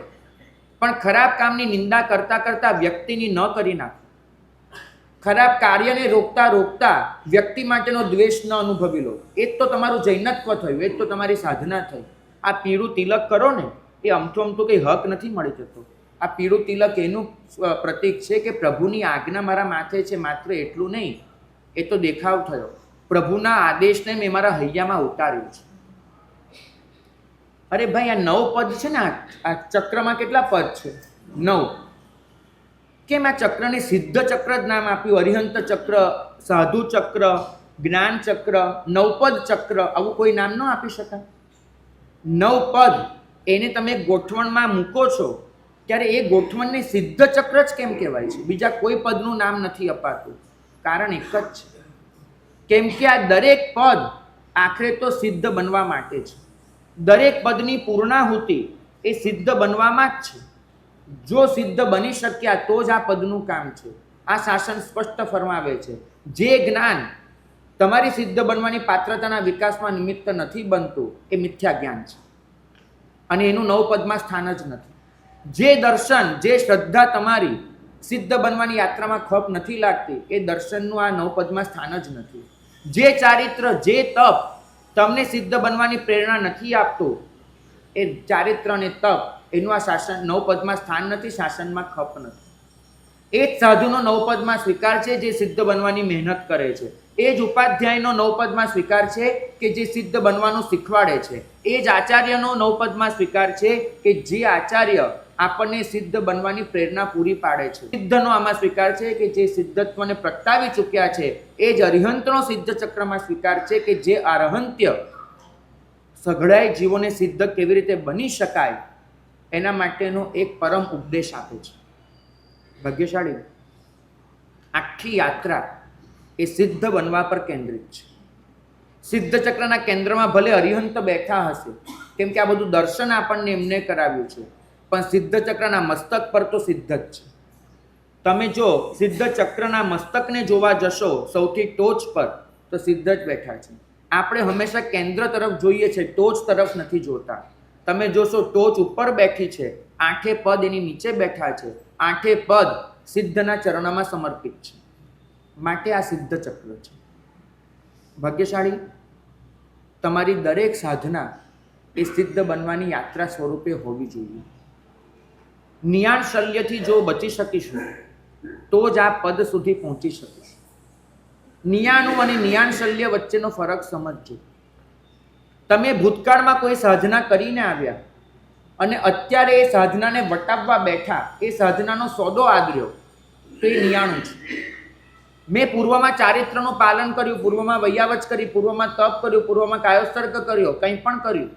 પણ ખરાબ કામની નિંદા કરતા કરતા વ્યક્તિની ન કરી નાખો. ખરાબ કાર્યને રોકતા રોકતા વ્યક્તિ માટેનો દ્વેષ ન અનુભવી લો. એ જ તો તમારું જૈનત્વ થયું, એ જ તો તમારી સાધના થઈ. આ પીળું તિલક કરો ને એ અમથું કંઈ હક નથી મળી જતો. આ પીળું તિલક એનું પ્રતીક છે કે પ્રભુની આજ્ઞા મારા માથે છે, માત્ર એટલું નહીં, એ તો દેખાવ થયો. પ્રભુના આદેશને મેં મારા હૈયામાં ઉતાર્યું છે. અરે ભાઈ, આ 9 પદ છે ને, આ ચક્રમાં કેટલા પદ છે? 9. કેમ આ ચક્રને સિદ્ધ ચક્ર જ નામ આપ્યું? અરિહંત ચક્ર, સાધુ ચક્ર, જ્ઞાન ચક્ર, 9 પદ ચક્ર, આવું કોઈ નામ ન આપી શકાય? 9 પદ એને તમે ગોઠવણમાં મૂકો છો ત્યારે એ ગોઠવણને સિદ્ધ ચક્ર જ કેમ કહેવાય છે? બીજા કોઈ પદનું નામ નથી અપાતું. કારણ એક જ છે, કેમ કે આ દરેક પદ આખરે તો સિદ્ધ બનવા માટે છે. દરેક પદની પૂર્ણાહુતિ એ સિદ્ધ બનવામાં જ છે. જો સિદ્ધ બની શક્યા તો જ આ પદનું કામ છે. આ શાસન સ્પષ્ટ ફરમાવે છે, જે જ્ઞાન તમારી સિદ્ધ બનવાની પાત્રતાના વિકાસમાં નિમિત્ત નથી બનતું એ મિથ્યા જ્ઞાન છે અને એનું 9 પદમાં સ્થાન જ નથી. જે દર્શન, જે શ્રદ્ધા તમારી સિદ્ધ બનવાની યાત્રામાં ખપ નથી લાગતી એ દર્શનનું આ 9 પદમાં સ્થાન જ નથી. જે ચારિત્ર, જે તપ તમને સિદ્ધ બનવાની પ્રેરણા નથી આપતું એ ચારિત્ર અને તપ એનું આ શાસન 9 પદમાં સ્થાન નથી, શાસનમાં ખપ નથી. એ જ સાધુનો 9 પદમાં સ્વીકાર છે જે સિદ્ધ બનવાની મહેનત કરે છે. એ જ ઉપાધ્યાયનો 9 પદમાં સ્વીકાર છે કે જે સિદ્ધ બનવાનું શીખવાડે છે. એ જ આચાર્યનો 9 પદમાં સ્વીકાર છે કે જે આચાર્ય આપણને સિદ્ધ બનવાની પ્રેરણા પૂરી પાડે છે. સિદ્ધનો આમાં સ્વીકાર છે કે જે સિદ્ધત્વને પ્રગટાવી ચૂક્યા છે. એ જ અરિહંતનો સિદ્ધ ચક્રમાં સ્વીકાર છે કે જે અરહંત્ય સઘળાય જીવોને સિદ્ધ કેવી રીતે બની શકાય એના માટેનો એક પરમ ઉપદેશ આપે છે. ભાગ્યશાળી. આખી યાત્રા એ સિદ્ધ બનવા પર કેન્દ્રિત છે. સિદ્ધ ચક્રના કેન્દ્રમાં ભલે અરિહંત બેઠા હશે, કેમ કે આ બધું દર્શન આપણને એમને કરાવ્યું છે, પણ સિદ્ધ ચક્રના મસ્તક પર તો સિદ્ધ જ છે. તમે જો સિદ્ધ ચક્રના મસ્તકને જોવા જશો સૌથી ટોચ પર તો સિદ્ધ જ બેઠા છે. આપણે હંમેશા કેન્દ્ર તરફ જોઈએ છે, ટોચ તરફ નથી જોતા. તમે જોશો ટોચ ઉપર બેઠી છે, 8 પદ એની નીચે બેઠા છે. 8 પદ સિદ્ધના ચરણોમાં સમર્પિત છે. માટે આ સિદ્ધ ચક્ર છે. ભાગ્યશાળી. તમારી દરેક સાધના એ સિદ્ધ બનવાની યાત્રા સ્વરૂપે હોવી જોઈએ. નિયાણ શલ્યથી જો બચી શકીશું તો જ આ પદ સુધી પહોંચી શકીશું. નિયાણું અને નિયાણ શલ્ય વચ્ચેનો ફરક સમજજો. તમે ભૂતકાળમાં કોઈ સાધના કરીને આવ્યા અને અત્યારે એ સાધનાને વટાવવા બેઠા, એ સાધનાનો સોદો આદર્યો તો એ નિયાણું છે. મેં પૂર્વમાં ચારિત્રનું પાલન કર્યું, પૂર્વમાં વૈયાવચ કરી, પૂર્વમાં તપ કર્યું, પૂર્વમાં કાયોત્સર્ગ કર્યો, કંઈ પણ કર્યું,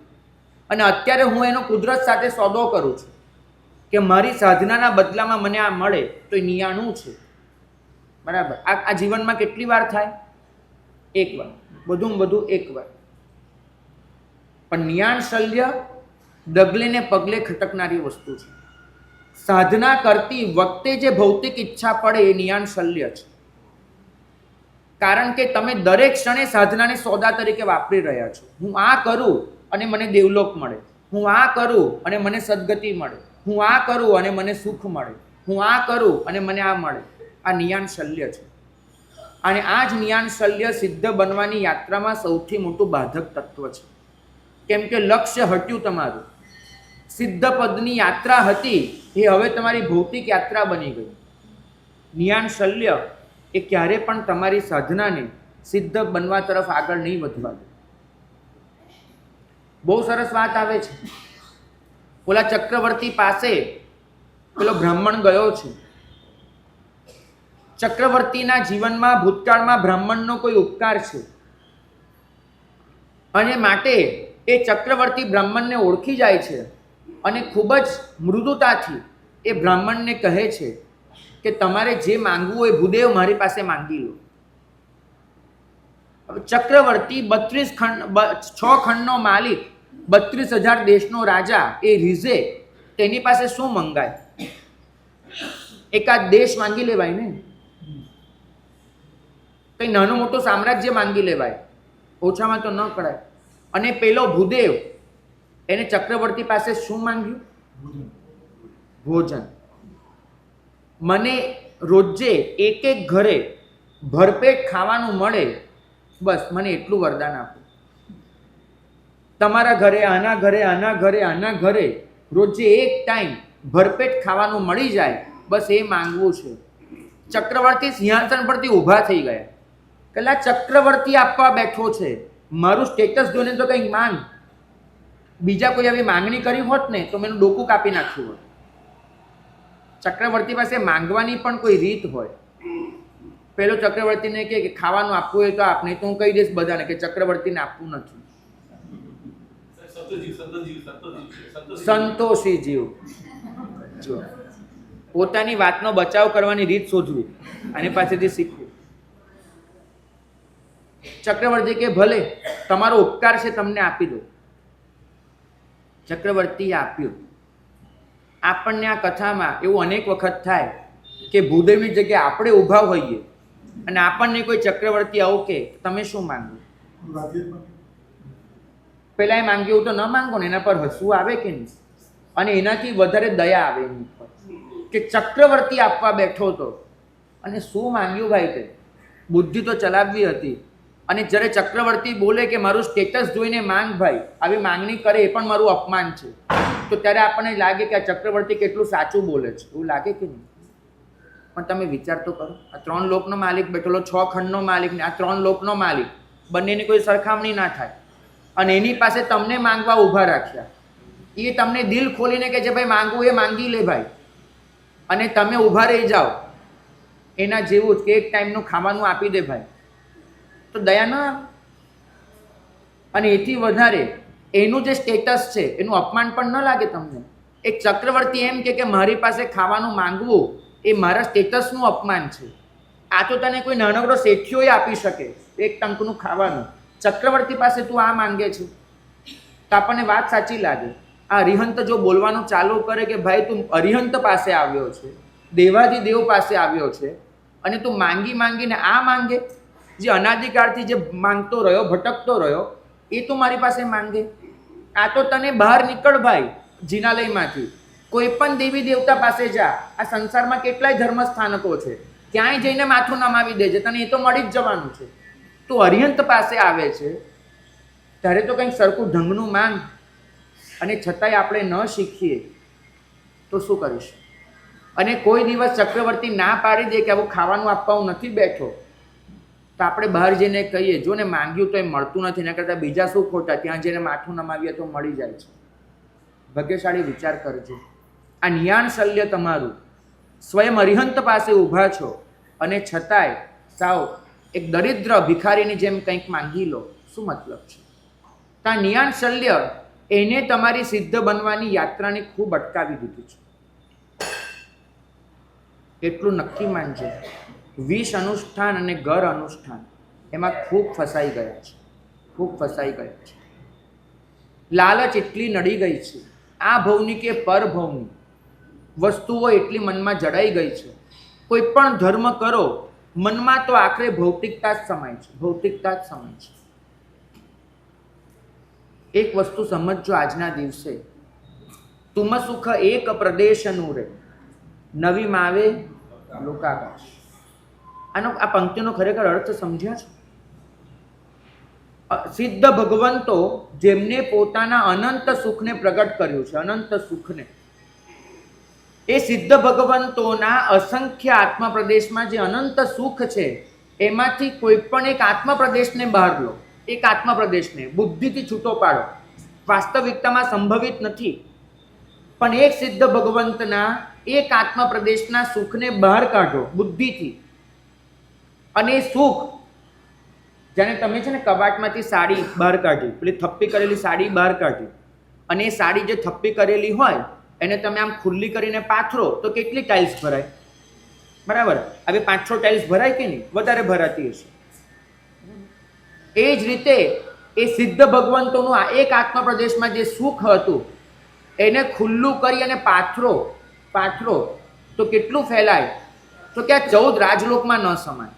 અને અત્યારે હું એનો કુદરત સાથે સોદો કરું છું કે મારી સાધનાના બદલામાં મને આ મળે તો એ નિયાણું છે. બરાબર. આ જીવનમાં કેટલી વાર થાય? એકવાર, વધુમાં વધુ એકવાર. પણ નિયાણ શલ્ય ડગલે ને પગલે ખટકનારી વસ્તુ છે. સાધના કરતી વખતે જે ભૌતિક ઈચ્છા પડે એ નિયાણ શલ્ય છે. કારણ કે તમે દરેક ક્ષણે સાધનાને સોદા તરીકે વાપરી રહ્યા છો. હું આ કરું અને મને દેવલોક મળે, હું આ કરું અને મને સદગતિ મળે, હું આ કરું અને મને સુખ મળે, હું આ કરું અને મને આ મળે. આ નિયાણ શલ્ય છે. અને આ જ નિયાણ શલ્ય સિદ્ધ બનવાની યાત્રામાં સૌથી મોટું બાધક તત્વ છે. કેમ કે લક્ષ્ય હટ્યું તમારું. સિદ્ધ પદની યાત્રા હતી એ હવે તમારી ભૌતિક યાત્રા બની ગઈ. નિયાણ શલ્ય એ ક્યારે પણ તમારી સાધનાને સિદ્ધ બનવા તરફ આગળ નહીં વધવા દે. બહુ સરસ વાત આવે છે. ઓલા ચક્રવર્તી પાસે પેલો બ્રાહ્મણ ગયો છે ચક્રવર્તીના જીવનમાં ભૂતકાળમાં બ્રાહ્મણનો કોઈ ઉપકાર છે અને માટે એ ચક્રવર્તી બ્રાહ્મણને ઓળખી જાય છે અને ખૂબ જ મૃદુતાથી એ બ્રાહ્મણને કહે છે કે તમારે જે માંગવું હોય ભૂદેવ મારી પાસે માંગી લો. હવે ચક્રવર્તી 6 ખંડનો માલિક, 32,000 દેશનો રાજા, એ રીઝે તેની પાસે શું મંગાય? એકાદ દેશ માંગી લેવાય ને, કઈ નાનું મોટું સામ્રાજ્ય માંગી લેવાય, ઓછામાં તો ન કરાય. અને પેલો ભૂદેવ એને ચક્રવર્તી પાસે શું માંગ્યું? ભોજન. મને રોજે એક ઘરે ભરપેટ ખાવાનું મળે, બસ મને એટલું વરદાન આપો. તમારા ઘરે, આના ઘરે, આના ઘરે, આના ઘરે રોજે એક ટાઈમ ભરપેટ ખાવાનું મળી જાય, બસ એ માંગવું છે. ચક્રવર્તી સિંહાસન પરથી ઊભા થઈ ગયા. પેલા ચક્રવર્તી આપવા બેઠો છે, મારું સ્ટેટસ જોઈને તો કંઈક માંગ. બીજા કોઈ આવી માંગણી કરી હોત ને તો મેં ડોકું કાપી નાખ્યું હોત. ચક્રવર્તી પાસે માંગવાની પણ કોઈ રીત હોય. પેલો ચક્રવર્તીને કહે કે ખાવાનું આપવું હોય તો આપને, તો હું કહી દઈશ બધાને કે ચક્રવર્તીને આપવું નથી. સંતોષી જીવ. જો પોતાની વાતનો બચાવ કરવાની રીત શોધવી અને પાસેથી શીખવું. ચક્રવર્તી કે ભલે તમારો ઉપકાર છે તમને આપી દો. ચક્રવર્તીએ આપ્યું. આપણને આ કથામાં એવું અનેક વખત થાય કે ભૂદેવની જગ્યાએ આપણે ઊભા હોઈએ અને આપણને કોઈ ચક્રવર્તી આવું કે તમે શું માંગો? પેલા એ માંગ્યું તો ન માંગો ને, એના પર હસવું આવે કે નહીં? અને એનાથી વધારે દયા આવે એની પર કે ચક્રવર્તી આપવા બેઠો હતો અને શું માંગ્યું ભાઈ? તે બુદ્ધિ તો ચલાવવી હતી. અને જ્યારે ચક્રવર્તી બોલે કે મારું સ્ટેટસ જોઈને માંગ ભાઈ, આવી માંગણી કરે એ પણ મારું અપમાન છે, તો ત્યારે આપણને લાગે કે આ ચક્રવર્તી કેટલું સાચું બોલે છે, એવું લાગે કે નહીં? પણ તમે વિચાર તો કરો, આ 3 લોકનો માલિક બેઠેલો, 6 ખંડનો માલિક ને આ 3 લોકનો માલિક, બંનેની કોઈ સરખામણી ના થાય. અને એની પાસે તમને માંગવા ઊભા રાખ્યા. એ તમને દિલ ખોલીને કે છે ભાઈ માંગવું એ માંગી લે ભાઈ, અને તમે ઊભા રહી જાઓ એના જેવું જ કે એક ટાઈમનું ખાવાનું આપી દે ભાઈ, તો દયા ન આવે? અને એથી વધારે એનું જે સ્ટેટસ છે એનું અપમાન પણ ન લાગે તમને? એક ચક્રવર્તી એમ કે મારી પાસે ખાવાનું માંગવું એ મારા સ્ટેટસનું અપમાન છે. આ તો તને કોઈ નાનકડો શેઠિયોય આપી શકે એક ટંકનું ખાવાનું, ચક્રવર્તી પાસે તું આ માંગે છે, તો આપણને વાત સાચી લાગે. આ અરિહંત જો બોલવાનું ચાલુ કરે કે ભાઈ તું અરિહંત પાસે આવ્યો છે, દેવાધિદેવ પાસે આવ્યો છે, અને તું માંગી માંગીને આ માંગે, જે અનાદિકાળથી જે માંગતો રહ્યો, ભટકતો રહ્યો, એ તું મારી પાસે માંગે? આ તો તને બહાર નીકળ ભાઈ જિનાલયમાંથી, કોઈ પણ દેવી દેવતા પાસે જા. આ સંસારમાં કેટલાય ધર્મ સ્થાનકો છે, ક્યાંય જઈને માથું નમાવી દેજે, તને એ તો મળી જ જવાનું છે. તું અરિહંત પાસે આવે છે ત્યારે તો કંઈક સરખું ઢંગનું માંગ. અને છતાંય આપણે ન શીખીએ તો શું કરીશું? અને કોઈ દિવસ ચક્રવર્તી ના પાડી દે કે આવું ખાવાનું આપવા હું નથી બેઠો, તો આપણે બહાર જઈને કહીએ જો ને માંગ્યું તો એ મળતું નથી, એના કરતાં બીજા શું ખોટા, ત્યાં જઈને માથું નમાવીએ તો મળી જાય છે. ભાગ્યશાળી વિચાર કરજો. આ નિયાણ શલ્ય તમારું, સ્વયં અરિહંત પાસે ઊભા છો અને છતાંય સાવ એક દરિદ્ર ભિખારીની જેમ કંઈક માંગી લો, શું મતલબ છે? તો આ નિયાણ શલ્ય એને તમારી સિદ્ધ બનવાની યાત્રાને ખૂબ અટકાવી દીધું છે. એટલું નક્કી માનજો, 20 અનુષ્ઠાન અને ઘર અનુષ્ઠાન એમાં ખૂબ ફસાઈ ગયા છે, ખૂબ ફસાઈ ગયા છે. લાલચ એટલી નડી ગઈ છે, આ ભવની કે પરભવની વસ્તુઓ એટલી મનમાં જડાઈ ગઈ છે. કોઈ પણ ધર્મ કરો, મનમાં તો આખરે ભૌતિકતા જ સમાય છે, ભૌતિકતા જ સમાય છે. એક વસ્તુ સમજજો આજના દિવસે, તુમ સુખ એક પ્રદેશનું રે, નવી માવે લોકાકાશ. આનો આ પંક્તિનો ખરેખર અર્થ સમજ્યા છો? સિદ્ધ ભગવંતો જેમને પોતાના અનંત સુખને પ્રગટ કર્યું છે, અનંત સુખને, એ સિદ્ધ ભગવંતોના અસંખ્ય આત્મા પ્રદેશમાં જે અનંત સુખ છે એમાંથી કોઈ પણ એક આત્મા પ્રદેશને બહાર લો, એક આત્મા પ્રદેશને બુદ્ધિથી છૂટો પાડો. વાસ્તવિકતામાં સંભવિત નથી, પણ એક સિદ્ધ ભગવંતના એક આત્મા પ્રદેશના સુખને બહાર કાઢો બુદ્ધિથી, અને એ સુખ, જાણે તમે છે ને કબાટમાંથી સાડી બહાર કાઢી, પેલી થપ્પી કરેલી સાડી બહાર કાઢી, અને એ સાડી જે થપ્પી કરેલી હોય એને તમે આમ ખુલ્લી કરીને પાથરો તો કેટલી ટાઇલ્સ ભરાય? બરાબર, હવે 5-6 ટાઇલ્સ ભરાય કે નહીં? વધારે ભરાતી હશે. એ જ રીતે એ સિદ્ધ ભગવંતોનું આ એક આત્મપ્રદેશમાં જે સુખ હતું એને ખુલ્લું કરી અને પાથરો તો કેટલું ફેલાય? તો કે આ 14 રાજલોકમાં ન સમાય.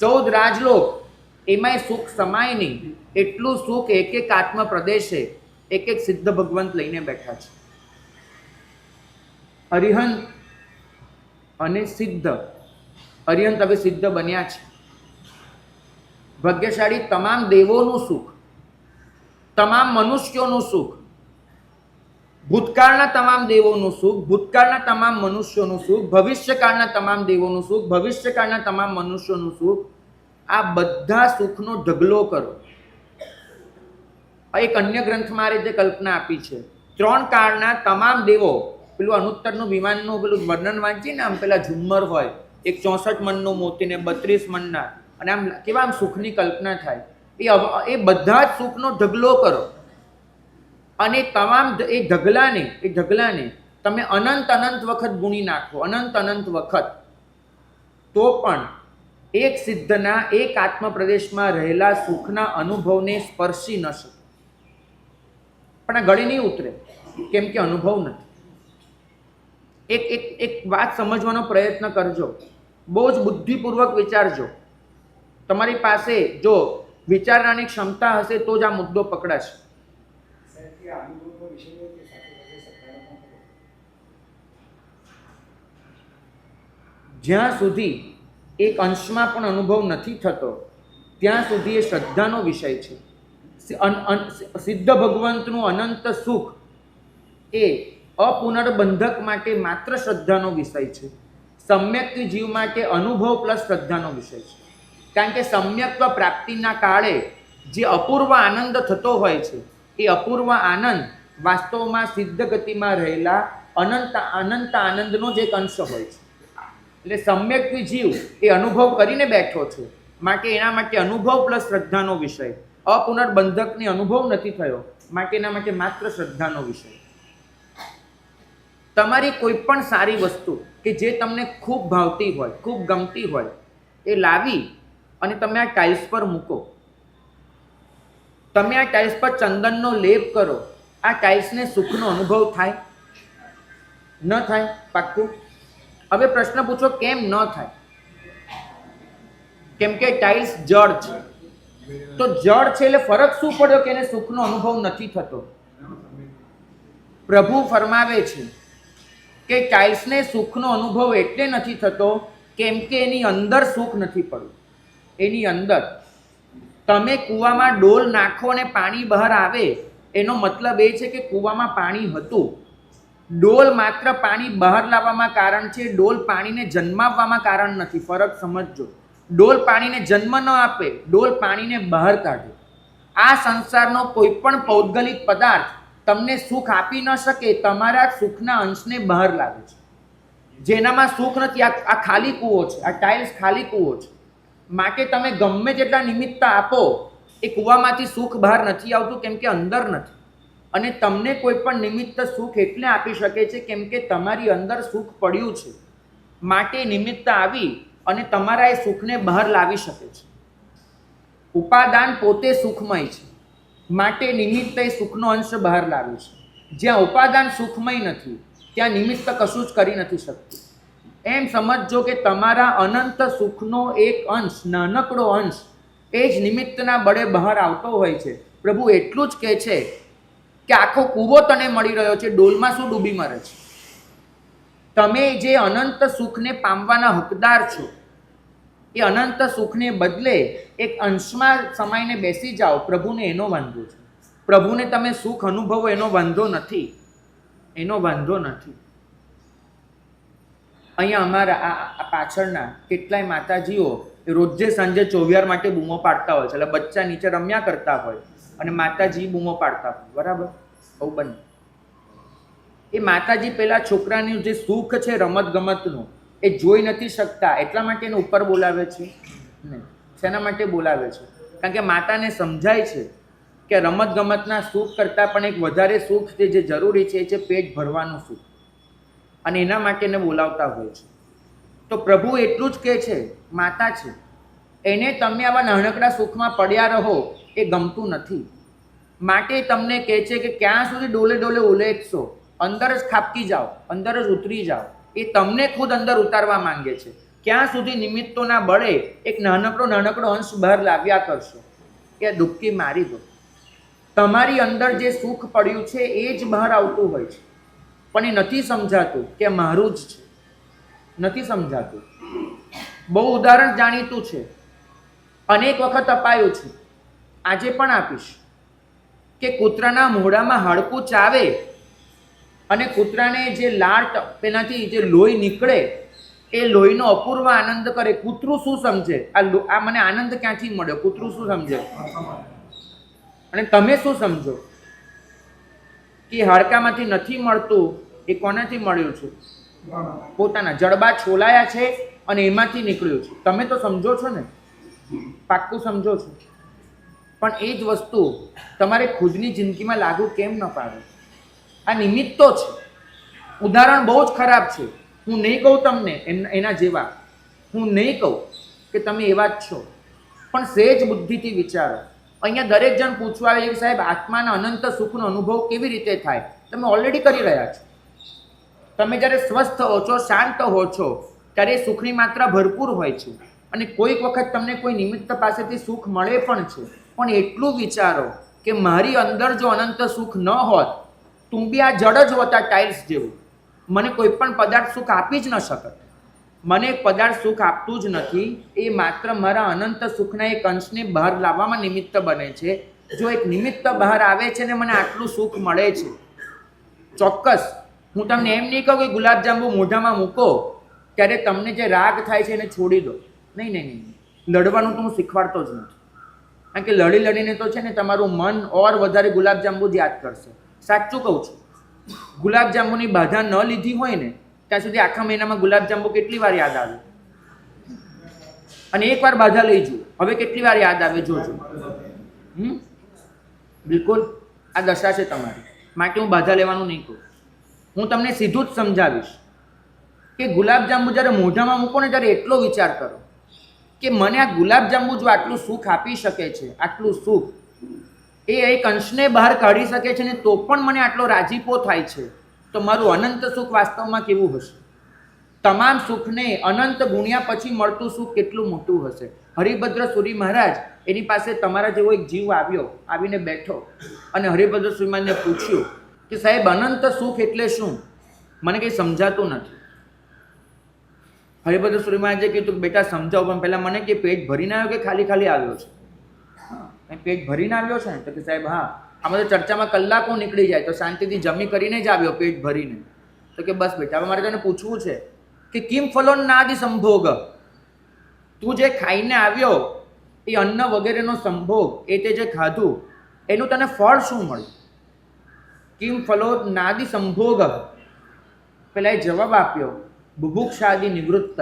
14 રાજલોક એમાંય સુખ સમાય નહીં એટલું સુખ એક એક આત્મપ્રદેશે એક એક સિદ્ધ ભગવંત લઈને બેઠા છે. અરિહંત અને સિદ્ધ, અરિહંત હવે સિદ્ધ બન્યા છે. ભાગ્યશાળી તમામ દેવોનું સુખ, તમામ મનુષ્યોનું સુખ, ભૂતકાળના તમામ દેવોનું સુખ, ભૂતકાળના તમામ મનુષ્યોનું સુખ, ભવિષ્યકાળના તમામ દેવોનું સુખ, ભવિષ્યકાળના તમામ મનુષ્યોનું સુખ, આ બધા સુખનો ઢગલો કરો. એક અન્ય ગ્રંથમાં આ રીતે કલ્પના આપી છે. 3 કાળના તમામ દેવો, પેલું અનુત્તરનું વિમાનનું પેલું વર્ણન વાંચીએ ને, આમ પેલા ઝુમ્મર હોય, એક 64 મણનું મોતી ને 32 મણના, અને આમ કેવા આમ સુખની કલ્પના થાય. એ બધા જ સુખનો ઢગલો કરો અને તમામ એ ઢગલાને તમે અનંત વખત ગુણી નાખો, અનંત વખત, તો પણ એક સિદ્ધના એક આત્મપ્રદેશમાં રહેલા સુખના અનુભવને સ્પર્શી ન શકે. પણ આ ગળે નહીં ઉતરે, કેમ કે અનુભવ નથી. એક વાત સમજવાનો પ્રયત્ન કરજો, બહુ જ બુદ્ધિપૂર્વક વિચારજો. તમારી પાસે જો વિચારવાની ક્ષમતા હશે તો જ આ મુદ્દો પકડાશે. જ્યાં સુધી એક અંશમાં પણ અનુભવ નથી થતો ત્યાં સુધી એ શ્રદ્ધાનો વિષય છે. સિદ્ધ ભગવંતનું અનંત સુખ એ અપુનર્બંધક માટે માત્ર શ્રદ્ધાનો વિષય છે. સમ્યક્ત જીવ માટે અનુભવ પ્લસ શ્રદ્ધાનો વિષય છે. કારણ કે સમ્યક્ત્વ પ્રાપ્તિના કાળે જે અપૂર્વ આનંદ થતો હોય છે એ અપૂર્વ આનંદ વાસ્તવમાં સિદ્ધ ગતિમાં રહેલા અનંત આનંદનો જ એક અંશ હોય છે. એટલે સમ્યક્ત જીવ એ અનુભવ કરીને બેઠો છે, માટે એના માટે અનુભવ પ્લસ શ્રદ્ધાનો વિષય. અપુનર્બંધકની અનુભવ નથી થયો, માટે એના માટે માત્ર શ્રદ્ધાનો વિષય. તમારી કોઈ પણ સારી વસ્તુ કે જે તમને ખૂબ ભાવતી હોય, ખૂબ ગમતી હોય, એ લાવી અને તમે આ ટાઇલ્સ પર મૂકો. તમે આ ટાઇલ્સ પર ચંદનનો લેપ કરો, આ ટાઇલ્સને સુખનો અનુભવ થાય? ન થાય? પાક્કું? હવે પ્રશ્ન પૂછો, કેમ ન થાય? કેમ કે ટાઇલ્સ જળ છે. તો જળ છે એટલે ફરક શું પડ્યો કે એને સુખનો અનુભવ નથી થતો? પ્રભુ ફરમાવે છે કે ટાઇલ્સને સુખનો અનુભવ એટલે નથી થતો કેમ કે એની અંદર સુખ નથી પડ્યું. એની અંદર તમે કૂવામાં ડોલ નાખો અને પાણી બહાર આવે, એનો મતલબ એ છે કે કૂવામાં પાણી હતું. ડોલ માત્ર પાણી બહાર લાવવામાં કારણ છે, ડોલ પાણીને જન્માવવામાં કારણ નથી. ફરક સમજજો. ડોલ પાણીને જન્મ ન આપે, ડોલ પાણીને બહાર કાઢે. આ સંસારનો કોઈ પણ પૌદ્ગલિક પદાર્થ તમને સુખ આપી ન શકે, તમારા સુખના અંશને બહાર લાવે છે. જેનામાં સુખ નથી, આ ખાલી કૂવો છે, આ ટાઇલ્સ ખાલી કૂવો છે. માટે તમે ગમે તેટલા નિમિત્ત આપો, એ કૂવામાંથી સુખ બહાર નથી આવતું કેમ કે અંદર નથી. અને તમને કોઈ પણ નિમિત્ત સુખ એટલે આપી શકે છે કેમ કે તમારી અંદર સુખ પડ્યું છે. માટે નિમિત્ત આવી અને તમારા એ સુખને બહાર લાવી શકે છે. ઉપાદાન પોતે સુખમય છે, માટે નિમિત્ત એ સુખનો અંશ બહાર લાવે છે. જ્યાં ઉપાદાન સુખમય નથી ત્યાં નિમિત્ત કશું જ કરી નથી શકતું. એમ સમજો કે તમારા અનંત સુખનો એક અંશ, નાનકડો અંશ, એ જ નિમિત્તના બળે બહાર આવતો હોય છે. પ્રભુ એટલું જ કહે છે કે આખો કૂવો તને મળી રહ્યો છે, ડોલમાં શું ડૂબી મરે છે? તમે જે અનંત સુખને પામવાના હકદાર છો, એ અનંત સુખને બદલે એક અંશમાં સમાઈને બેસી જાઓ. પ્રભુને એનો વાંધો છે. પ્રભુને તમે સુખ અનુભવો એનો વાંધો નથી, એનો વાંધો નથી. અહીંયા અમારા આ પાછળના કેટલાય માતાજીઓ રોજે સાંજે ચોવિહાર માટે બૂમો પાડતા હોય છે. એટલે બચ્ચા નીચે રમ્યા કરતા હોય અને માતાજી બૂમો પાડતા હોય. બરાબર? આવું બને. એ માતાજી પેલા છોકરાનું જે સુખ છે રમત ગમતનું, એ એ જોઈ નથી શકતા એટલા માટે એને ઉપર બોલાવે છે? નહીં. શેના માટે બોલાવે છે? કારણ કે માતાને સમજાય છે કે રમતગમતના સુખ કરતાં પણ એક વધારે સુખ છે જે જરૂરી છે એ છે પેટ ભરવાનું સુખ, અને એના માટે એને બોલાવતા હોય છે. તો પ્રભુ એટલું જ કહે છે, માતા છે એને તમે આવા નાનકડા સુખમાં પડ્યા રહો એ ગમતું નથી, માટે તમને કહે છે કે ક્યાં સુધી ડોલે ડોલે ઉલેચશો, અંદર જ ખાબકી જાઓ, અંદર જ ઉતરી જાઓ. એ તમને ખુદ અંદર ઉતારવા માંગે છે. ક્યાં સુધી નિમિત્તોના બળે એક નાનકડો અંશ બહાર લાવ્યા કરશો, એ ડૂબકી મારી દો. તમારી અંદર જે સુખ પડ્યું છે એ જ બહાર આવતું હોય છે, પણ એ નથી સમજાતું કે મારું જ છે, નથી સમજાતું. બહુ ઉદાહરણ જાણીતું છે, અનેક વખત અપાયું છે, આજે પણ આપીશ કે કૂતરાના મોઢામાં હાડકું ચાવે અને કૂતરાને જે લાળ પેલાથી જે લોહી નીકળે એ લોહીનો અપૂર્વ આનંદ કરે. કૂતરું શું સમજે? આ મને આનંદ ક્યાંથી મળ્યો? કૂતરું શું સમજે? અને તમે શું સમજો કે હાડકામાંથી નથી મળતું એ કોનાથી મળ્યું છે? પોતાના જડબા છોલાયા છે અને એમાંથી નીકળ્યું છે. તમે તો સમજો છો ને, પાક્કું સમજો છો. પણ એ જ વસ્તુ તમારે ખુદની જિંદગીમાં લાગુ કેમ ન પાડે? આ નિમિત્તો છે. ઉદાહરણ બહુ જ ખરાબ છે. હું નહીં કહું તમને એના જેવા, હું નહીં કહું કે તમે એવા જ છો, પણ સહેજ બુદ્ધિથી વિચારો. અહીંયા દરેક જણ પૂછવા આવે કે સાહેબ આત્માના અનંત સુખનો અનુભવ કેવી રીતે થાય? તમે ઓલરેડી કરી રહ્યા છો. તમે જ્યારે સ્વસ્થ હો છો, શાંત હો છો, ત્યારે એ સુખની માત્રા ભરપૂર હોય છે, અને કોઈક વખત તમને કોઈ નિમિત્ત પાસેથી સુખ મળે પણ છે. પણ એટલું વિચારો કે મારી અંદર જો અનંત સુખ ન હોત, તું બી આ જડ જ હોતા ટાઇલ્સ જેવું, મને કોઈ પણ પદાર્થ સુખ આપી જ ન શકત. મને એક પદાર્થ સુખ આપતું જ નથી, એ માત્ર મારા અનંત સુખના એક અંશને બહાર લાવવામાં નિમિત્ત બને છે. જો એક નિમિત્ત બહાર આવે છે ને મને આટલું સુખ મળે છે, ચોક્કસ હું તમને એમ નહીં કહું કે ગુલાબજાંબુ મોઢામાં મૂકો ત્યારે તમને જે રાગ થાય છે એને છોડી દો. નહીં નહીં નહીં, લડવાનું તો હું શીખવાડતો જ નથી. કારણ કે લડી લડીને તો છે ને તમારું મન ઓર વધારે ગુલાબજાંબુ જ યાદ કરશે. સાચું કહું છું, ગુલાબજાંબુની બાધા ન લીધી હોય ને ત્યાં સુધી આખા મહિનામાં ગુલાબજાંબુ કેટલી વાર યાદ આવે, અને એકવાર બાધા લઈ જુઓ, હવે કેટલી વાર યાદ આવે જોજો. બિલકુલ આ દશા છે તમારી, માટે હું બાધા લેવાનું નહીં કહું. હું તમને સીધું જ સમજાવીશ કે ગુલાબજાંબુ જ્યારે મોઢામાં મૂકો ને ત્યારે એટલો વિચાર કરો કે મને આ ગુલાબજાંબુ જો આટલું સુખ આપી શકે છે, આટલું સુખ એ એક અંશને બહાર કાઢી શકે છે ને તો પણ મને આટલો રાજીપો થાય છે, તો મારું અનંત સુખ વાસ્તવમાં કેવું હશે? તમામ સુખને અનંત ગુણ્યા પછી મળતું સુખ કેટલું મોટું હશે? હરિભદ્ર સુરી મહારાજ એની પાસે તમારા જેવો એક જીવ આવ્યો, આવીને બેઠો અને હરિભદ્ર સુરી મહારાજને પૂછ્યું કે સાહેબ અનંત સુખ એટલે શું? મને કંઈ સમજાતું નથી. હરિભદ્ર સુરી મહારાજે કીધું બેટા સમજાવો, પણ પહેલાં મને કે પેટ ભરીને આવ્યો કે ખાલી ખાલી આવ્યો છે? પેટ ભરીને આવ્યો છે ને? તો કે સાહેબ હા. આમાં તો ચર્ચામાં કલાકો નીકળી જાય, તો શાંતિથી જમી કરીને જ આવ્યો પેટ ભરીને. તો કે બસ બેટા હવે મારે તને પૂછવું છે કે કિમ ફલોન નાદિ સંભોગ, તું જે ખાઈને આવ્યો એ અન્ન વગેરેનો સંભોગ, એ તે જે ખાધું એનું તને ફળ શું મળ્યું? કિમ ફલો નાદિ સંભોગ. પેલા એ જવાબ આપ્યો બુભુક્ષાદિ નિવૃત્ત,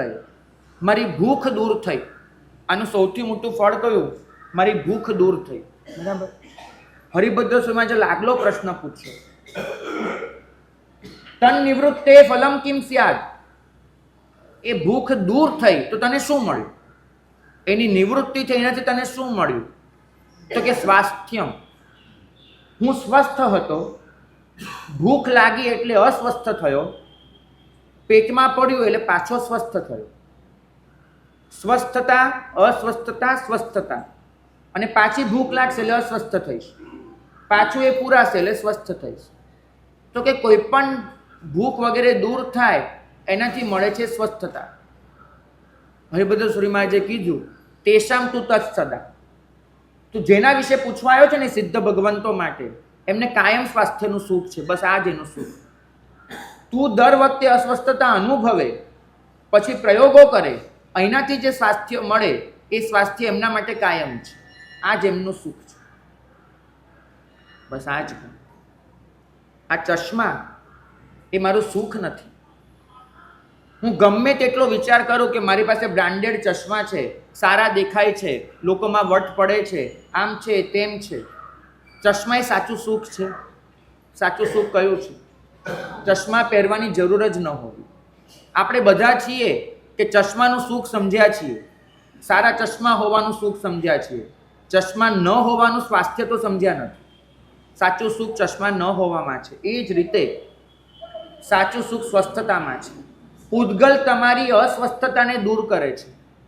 મારી ભૂખ દૂર થઈ. આનું સૌથી મોટું ફળ કયું? મારી ભૂખ દૂર થઈ. બરાબર. હરિભદ્ર સ્વામીએ આગલો પ્રશ્ન પૂછ્યો, તન નિવૃત્તે ફલમ કિમ સ્યાદ. એ ભૂખ દૂર થઈ તો તને શું મળ્યું? એની નિવૃત્તિ થઈ એનાથી તને શું મળ્યું? તો કે સ્વાસ્થ્યમ. હું સ્વસ્થ હતો, ભૂખ લાગી એટલે અસ્વસ્થ થયો, પેટમાં પડ્યું એટલે પાછો સ્વસ્થ થયો. સ્વસ્થતા, અસ્વસ્થતા, સ્વસ્થતા, અને પાછી ભૂખ લાગશે એટલે અસ્વસ્થ થઈશ, પાછું એ પૂરાશે એટલે સ્વસ્થ થઈશ. તો કે કોઈ પણ ભૂખ વગેરે દૂર થાય એનાથી મળે છે સ્વસ્થતા. હરિભદ્ર સુરી મહારાજે કીધું તેશામ તું તત્સદા. તું જેના વિશે પૂછવા આવ્યો છે ને સિદ્ધ ભગવંતો માટે, એમને કાયમ સ્વાસ્થ્યનું સુખ છે, બસ આ જ એનું સુખ. તું દર વખતે અસ્વસ્થતા અનુભવે પછી પ્રયોગો કરે, અહીંનાથી જે સ્વાસ્થ્ય મળે એ સ્વાસ્થ્ય એમના માટે કાયમ છે, આ જ એમનું સુખ છે. બસ આ જ. આ ચશ્મા એ મારું સુખ નથી. હું ગમે તેટલો વિચાર કરું કે મારી પાસે બ્રાન્ડેડ ચશ્મા છે, સારા દેખાય છે, લોકોમાં વટ પડે છે, આમ છે તેમ છે, ચશ્મા એ સાચું સુખ છે? સાચું સુખ કયું છે? ચશ્મા પહેરવાની જરૂર જ ન હોવી. આપણે બધા છીએ કે ચશ્માનું સુખ સમજ્યા છીએ, સારા ચશ્મા હોવાનું સુખ સમજ્યા છીએ, ચશ્મા ન હોવાનું સ્વાસ્થ્ય તો સમજ્યા નથી. સાચું સુખ ચશ્મા ન હોવામાં છે. એ જ રીતે સાચું સુખ સ્વસ્થતામાં છે. પૂતગલ તમારી અસ્વસ્થતાને દૂર કરે છે.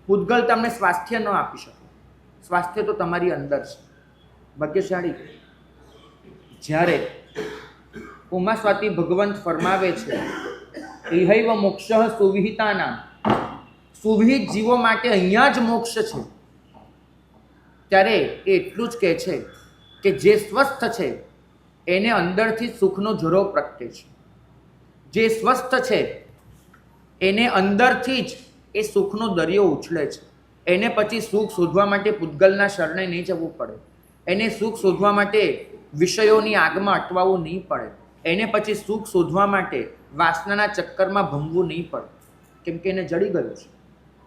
પૂતગલ તમને સ્વાસ્થ્ય ન આપી શકે. સ્વાસ્થ્ય તો તમારી અંદર છે. ભાગ્યશાળી જ્યારે ઉમાસ્વાતી ભગવંત ફરમાવે છે ઇહૈવ મોક્ષ સુવિહિતાના, સુવિહિત જીવો માટે અહીંયા જ મોક્ષ છે, ત્યારે એ એટલું જ કહે છે કે જે સ્વસ્થ છે એને અંદરથી સુખનો ઝરો પ્રગટે છે. જે સ્વસ્થ છે એને અંદરથી જ એ સુખનો દરિયો ઉછળે છે. એને પછી સુખ શોધવા માટે પૂતગલના શરણે નહીં જવું પડે. એને સુખ શોધવા માટે વિષયોની આગમાં અટવાવું નહીં પડે. એને પછી સુખ શોધવા માટે વાસનાના ચક્કરમાં ભમવું નહીં પડે, કેમ કે એને જડી ગયું છે.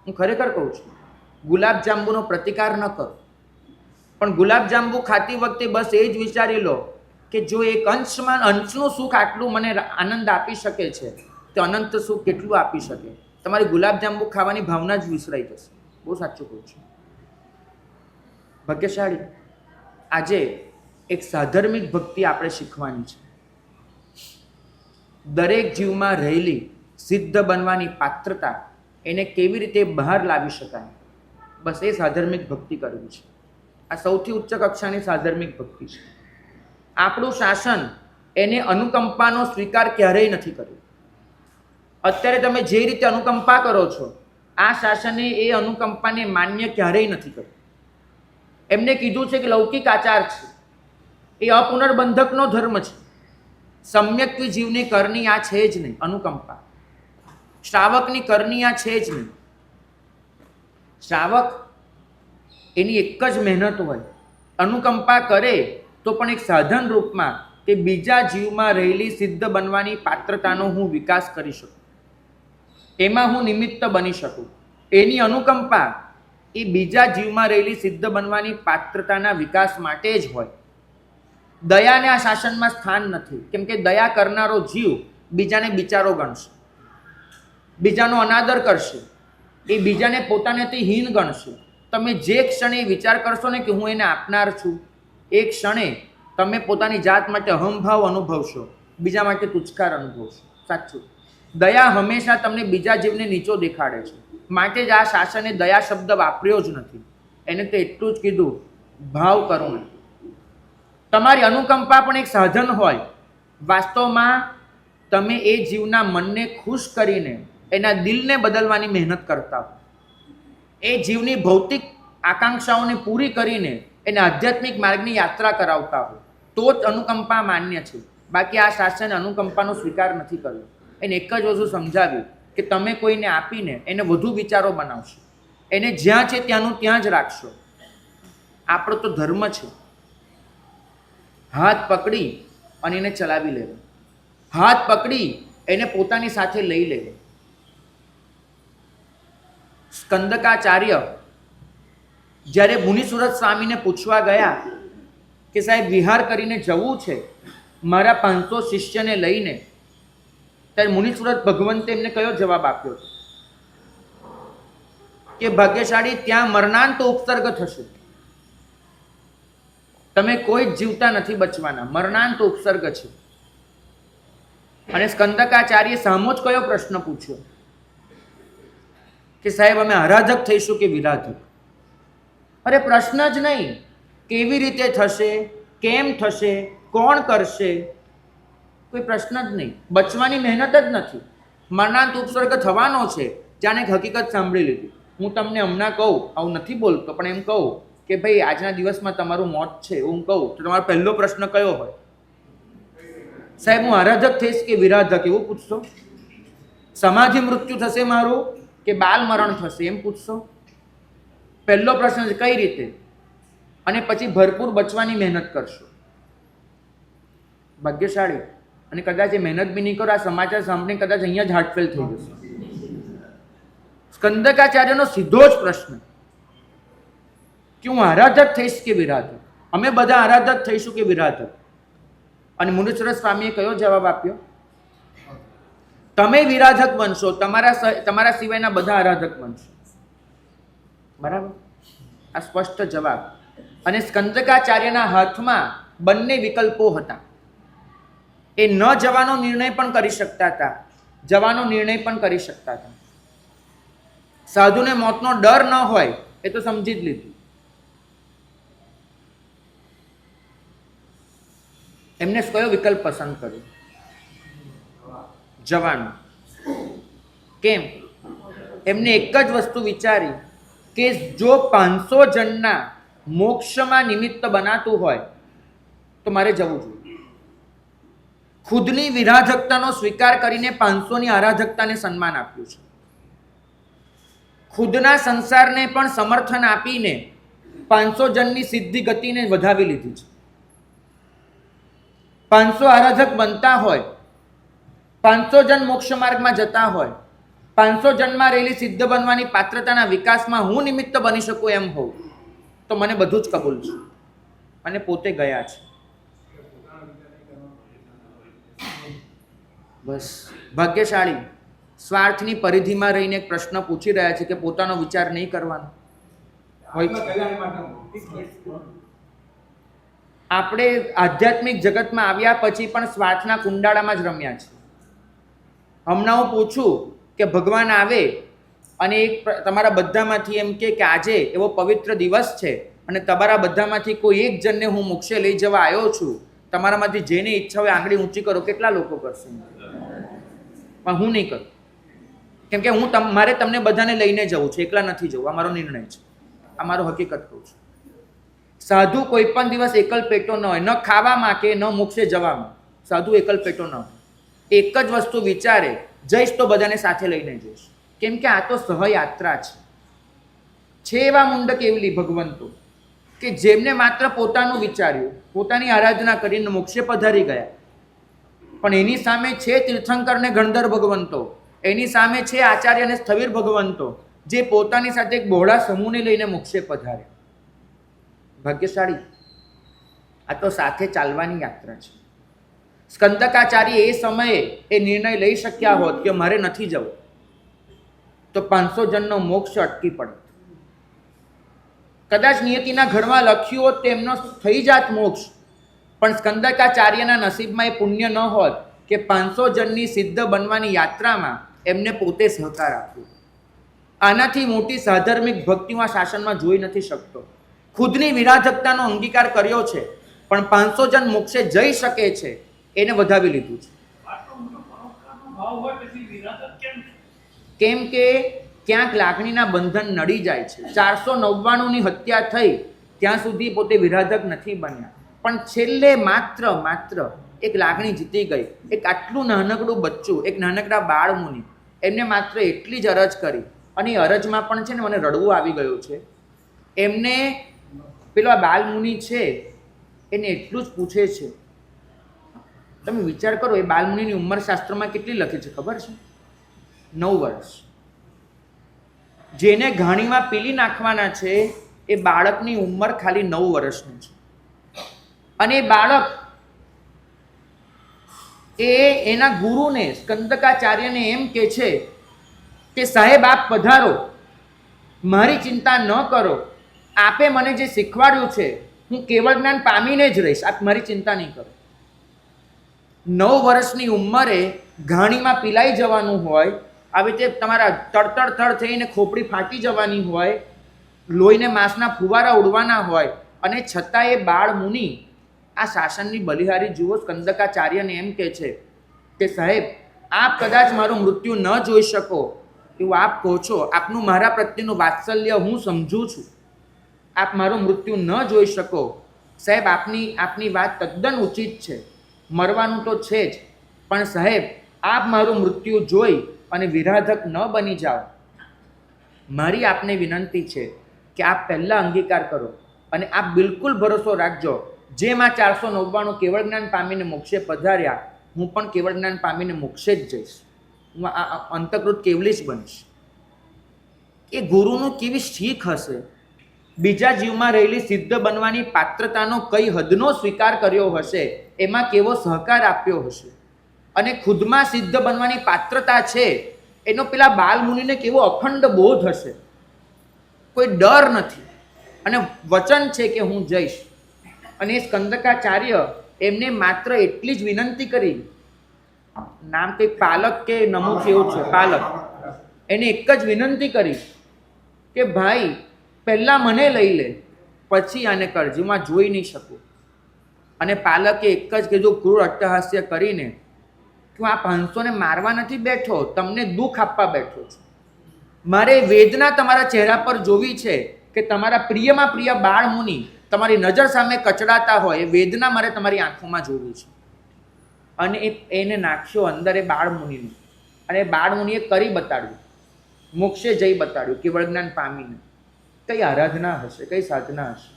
હું ખરેખર કહું છું, ગુલાબજાંબુનો પ્રતિકાર ન કરો, પણ ગુલાબજાંબુ ખાતી વખતે બસ એ જ વિચારી લો કે જો એક અંશનું સુખ આટલું મને આનંદ આપી શકે છે તો અનંત સુખ કેટલું આપી શકે. તમારી ગુલાબજાંબુ ખાવાની ભાવના જ વિસરાઈ જશે. બહુ સાચું કહું છું. ભાગ્યશાળી આજે એક સાધર્મિક ભક્તિ આપણે શીખવાની છે. દરેક જીવમાં રહેલી સિદ્ધ બનવાની પાત્રતા એને કેવી રીતે બહાર લાવી શકાય, બસ એ સાધર્મિક ભક્તિ કરવી છે. આ સૌથી ઉચ્ચ કક્ષાની સાધર્મિક ભક્તિ છે. આપણું શાસન એને અનુકંપાનો સ્વીકાર ક્યારેય નથી કર્યો. અત્યારે તમે જે રીતે અનુકંપા કરો છો, આ શાસને એ અનુકંપાને માન્ય ક્યારેય નથી કર્યું. એમને કીધું છે કે લૌકિક આચાર છે, એ અપુનર્બંધકનો ધર્મ છે. સમ્યક્વી જીવની કરની આ છે જ નહીં અનુકંપા. શ્રાવકની કરની આ છે જ નહીં. શ્રાવક એની એક જ મહેનત હોય, અનુકંપા કરે તો પણ એક સાધન રૂપમાં કે બીજા જીવમાં રહેલી સિદ્ધ બનવાની પાત્રતાનો હું વિકાસ કરી શકું, એમાં હું નિમિત્ત બની શકું. એની અનુકંપા એ બીજા જીવમાં રહેલી સિદ્ધ બનવાની પાત્રતાના વિકાસ માટે જ હોય. દયાને આ શાસનમાં સ્થાન નથી, કેમ કે દયા કરનારો જીવ બીજાને બિચારો ગણશે, બીજાનો અનાદર કરશે, એ બીજાને પોતાનેથી હીન ગણશે. તમે જે ક્ષણે વિચાર કરશો ને કે હું એને આપનાર છું, એ ક્ષણે તમે પોતાની જાત માટે અહંભાવ અનુભવશો, બીજા માટે તુચ્છકાર અનુભવશો. સાચું, દયા હંમેશા તમને બીજા જીવને નીચો દેખાડે છે. માટે જ આ શાસને દયા શબ્દ વાપર્યો જ નથી. એને તો એટલું જ કીધું ભાવ કરુણા. તમારી અનુકંપા પણ એક સાધન હોય. વાસ્તવમાં તમે એ જીવના મનને ખુશ કરીને એના દિલને બદલવાની મહેનત કરતા હો, એ જીવની ભૌતિક આકાંક્ષાઓને પૂરી કરીને એને આધ્યાત્મિક માર્ગની યાત્રા કરાવતા હો, તો જ અનુકંપા માન્ય છે. બાકી આ શાસને અનુકંપાનો સ્વીકાર નથી કર્યો. એને એક જ વસ્તુ સમજાવ્યું કે તમે કોઈને આપીને એને વધુ વિચારો બનાવશો, એને જ્યાં છે ત્યાંનું ત્યાં જ રાખશો. આપણો તો ધર્મ છે હાથ પકડી અને એને ચલાવી લેવો, હાથ પકડી એને પોતાની સાથે લઈ લેવો. સ્કંદકાચાર્ય જ્યારે મુનિસુરત સ્વામીને પૂછવા ગયા કે સાહેબ વિહાર કરીને જવું છે મારા 500 શિષ્યને લઈને, ત્યારે મુનિસુરત ભગવંતે એમને કયો જવાબ આપ્યો કે ભાગ્યશાળી ત્યાં મરણાંત ઉપસર્ગ થશે, તમે કોઈ જ જીવતા નથી બચવાના, મરણાંત ઉપસર્ગ છે. અને સ્કંદકાચાર્ય સામો જ કયો પ્રશ્ન પૂછ્યો કે સાહેબ અમે આરાધક થઈશું કે વિરાધક? અરે પ્રશ્ન જ નહીં, કેવી રીતે થશે, કેમ થશે, કોણ કરશે, કોઈ પ્રશ્ન જ નહીં. બચવાની મહેનત જ નથી. મરણાંત ઉપસર્ગ થવાનો છે. જાણે એક હકીકત સાંભળી લીધી. હું તમને હમણાં કહું, આવું નથી બોલતો પણ એમ કહું કે ભાઈ આજના દિવસમાં તમારું મોત છે, હું કહું તો તમારો પહેલો પ્રશ્ન કયો હોય? સાહેબ હું આરાધક થઈશ કે વિરાધક, એવું પૂછશો? સમાધિ મૃત્યુ થશે મારું કે બાલ મરણ થશે, એમ પૂછશો? પહેલો પ્રશ્ન છે કઈ રીતે, અને પછી ભરપૂર બચવાની મહેનત કરશો. ભાગ્યશાળી. અને કદાચ એ મહેનત બી નહીં કરો, આ સમાચાર સાંભળીને કદાચ અહીંયા જ હાર્ટ ફેલ થઈ જશે. સ્કંદકાચાર્યનો સીધો જ પ્રશ્ન કે હું આરાધક થઈશ કે વિરાધક? અમે બધા આરાધક થઈશું કે વિરાધક? અને મુનીશ્વર સ્વામીએ કયો જવાબ આપ્યો? તમે વિરાધક બનશો, તમારા સિવાયના બધા આરાધક બનશો. બરાબર? આ સ્પષ્ટ જવાબ. અને સ્કંદકાચાર્યના હાથમાં બંને વિકલ્પો હતા. એ ન જવાનો નિર્ણય પણ કરી શકતા હતા, જવાનો નિર્ણય પણ કરી શકતા હતા. સાધુને મોતનો ડર ન હોય એ તો સમજી જ લીધું. એમને કયો વિકલ્પ પસંદ કર્યો? જવાનો. કેમ? એમને એક જ વસ્તુ વિચારી કે જો 500 જણના મોક્ષમાં નિમિત્ત બનાતું હોય તો મારે જવું જોઈએ. ખુદની વિરાધકતાનો સ્વીકાર કરીને 500ની આરાધકતાને સન્માન આપ્યું છે. ખુદના સંસારને પણ સમર્થન આપીને 500 જણની સિદ્ધિ ગતિને વધાવી લીધી છે. 500 આરાધક બનતા હોય, 500 જણ મોક્ષ માર્ગમાં જતા હોય, 500 જણમાં રહેલી સિદ્ધ બનવાની પાત્રતાના વિકાસમાં હું નિમિત્ત બની શકું એમ હોઉં તો મને બધું જ કબૂલ છે. અને પોતે ગયા છે. બસ ભાગ્યશાળી સ્વાર્થની પરિધિમાં રહીને એક પ્રશ્ન પૂછી રહ્યા છે કે પોતાનો વિચાર નહીં કરવાનો હોય છે. આપણે આધ્યાત્મિક જગતમાં આવ્યા પછી પણ સ્વાર્થના કુંડાળામાં જ રમ્યા છે. હમણાં હું પૂછું કે ભગવાન આવે અને એક તમારા બધામાંથી એમ કે આજે એવો પવિત્ર દિવસ છે અને તમારા બધામાંથી કોઈ એક જણને હું મોક્ષે લઈ જવા આવ્યો છું, તમારામાંથી જેની ઈચ્છા હોય આંગળી ઊંચી કરો. કેટલા લોકો કરશે? પણ હું નહીં કરું. કેમ કે મારે તમને બધાને લઈને જવું છે, એકલા નથી જવું. આ મારો નિર્ણય છે, આ મારો હકીકત કહું છું. સાધુ કોઈ પણ દિવસ એકલ પેટો ન હોય, ન ખાવામાં કે ન મોક્ષે જવામાં. સાધુ એકલ પેટો ન હોય. એક જ વસ્તુ વિચારે, જઈશ તો બધાને સાથે લઈને જઈશ. કેમ કે આ તો સહયાત્રા છે. એવા મુંડ કેવલી ભગવંતો કે જેમને માત્ર પોતાનું વિચાર્યું, પોતાની આરાધના કરીને મોક્ષે પધારી ગયા. પણ એની સામે છે તીર્થંકર ને ગણધર ભગવંતો, એની સામે છે આચાર્ય અને સ્થવિર ભગવંતો, જે પોતાની સાથે એક બહોળા સમૂહને લઈને મોક્ષે પધાર્યા. ભાગ્યશાળી. આ તો સાથે ચાલવાની યાત્રા છે. સ્કંદકાચાર્ય એ સમયે એ નિર્ણય લઈ શક્યા હોત કે મારે નથી જવું તો 500 જણનો મોક્ષ અટકી પડત. કદાચ નિયતિના ઘરમાં લખ્યું હોત તેમનો થઈ જાત મોક્ષ, પણ સ્કંદકાચાર્યના નસીબમાં એ પુણ્ય ન હોત કે 500 જણની સિદ્ધ બનવાની યાત્રામાં એમને પોતે સહકાર આપ્યો. આનાથી મોટી સાધર્મિક ભક્તિ હું આ શાસનમાં જોઈ નથી શકતો. ખુદની વિરાધકતાનો અંગીકાર કર્યો છે, પણ 500 જણ મોક્ષે જઈ શકે છે એને વધાવી લીધું છે. કેમ કે ક્યાંક લાગણીના બંધન નડી જાય છે. 499ની હત્યા થઈ ત્યાં સુધી પોતે વિરાધક નથી બન્યા, પણ છેલ્લે માત્ર એક લાગણી જીતી ગઈ. એક આટલું નાનકડું બચ્ચું, એક નાનકડા બાળ મુનિ, એમને માત્ર એટલી જ અરજ કરી, અને એ અરજમાં પણ છે ને મને રડવું આવી ગયું છે. એમને પેલો આ બાલ મુનિ છે એને એટલું જ પૂછે છે. તમે વિચાર કરો, એ બાલ મુનિની ઉંમર શાસ્ત્રમાં કેટલી લખી છે ખબર છે? 9 વર્ષ. જેને ઘાણીમાં પીલી નાખવાના છે એ બાળકની ઉંમર ખાલી 9 વર્ષની છે. અને એ બાળક એના ગુરુને સ્કંદકાચાર્યને એમ કે છે કે સાહેબ આપ પધારો, મારી ચિંતા ન કરો, આપે મને જે શીખવાડ્યું છે હું કેવળ જ્ઞાન પામીને જ રહીશ, આપ મારી ચિંતા નહીં કરો. 9 વર્ષની ઉંમરે ઘાણીમાં પીલાઈ જવાનું હોય, આવી રીતે તમારા તડતડ થઈને ખોપડી ફાટી જવાની હોય, લોહીને માંસના ફુવારા ઉડવાના હોય, અને છતાં એ બાળ મુનિ આ શાસનની બલિહારી જુઓ. સ્કંદકાચાર્યને એમ કહે છે કે સાહેબ આપ કદાચ મારું મૃત્યુ ન જોઈ શકો એવું આપ કહો છો, આપનું મારા પ્રત્યેનું વાત્સલ્ય હું સમજું છું, આપ મારું મૃત્યુ ન જોઈ શકો. સાહેબ આપની વાત તદ્દન ઉચિત છે, મરવાનું તો છે જ, પણ સાહેબ આપ મારું મૃત્યુ જોઈ અને વિરાધક ન બની જાઓ. મારી આપને વિનંતી છે કે આપ પહેલાં અંગીકાર કરો અને આપ બિલકુલ ભરોસો રાખજો, જેમ આ 499 કેવળ જ્ઞાન પામીને મોક્ષે પધાર્યા, હું પણ કેવળ જ્ઞાન પામીને મોક્ષે જ જઈશ. હું આ અંતકૃત કેવલી જ બનીશ. એ ગુરુનું કેવી શીખ હશે? બીજા જીવમાં રહેલી સિદ્ધ બનવાની પાત્રતાનો કઈ હદનો સ્વીકાર કર્યો હશે, એમાં કેવો સહકાર આપ્યો હશે, અને ખુદમાં સિદ્ધ બનવાની પાત્રતા છે એનો પેલા બાલમુનિને કેવો અખંડ બોધ હશે. કોઈ ડર નથી અને વચન છે કે હું જઈશ. અને એ સ્કંદકાચાર્ય એમને માત્ર એટલી જ વિનંતી કરી, નામ કંઈક પાલક કે નમો કેવું છે, પાલક, એને એક જ વિનંતી કરી કે ભાઈ પહેલાં મને લઈ લે, પછી આને કરજે, હું આ જોઈ નહીં શકું. અને પાલકે એક જ કીધું, ક્રૂર અટ્ટહાસ્ય કરીને, કે હું આ 500ને મારવા નથી બેઠો, તમને દુઃખ આપવા બેઠો છું. મારે વેદના તમારા ચહેરા પર જોવી છે કે તમારા પ્રિયમાં પ્રિય બાળમુનિ તમારી નજર સામે કચડાતા હોય, એ વેદના મારે તમારી આંખોમાં જોવી છે. અને એને નાખ્યો અંદર એ બાળમુનિને, અને બાળમુનિએ કરી બતાડ્યું, મોક્ષે જઈ બતાડ્યું, કેવળ જ્ઞાન પામીને. કઈ આરાધના હશે, કઈ સાધના હશે?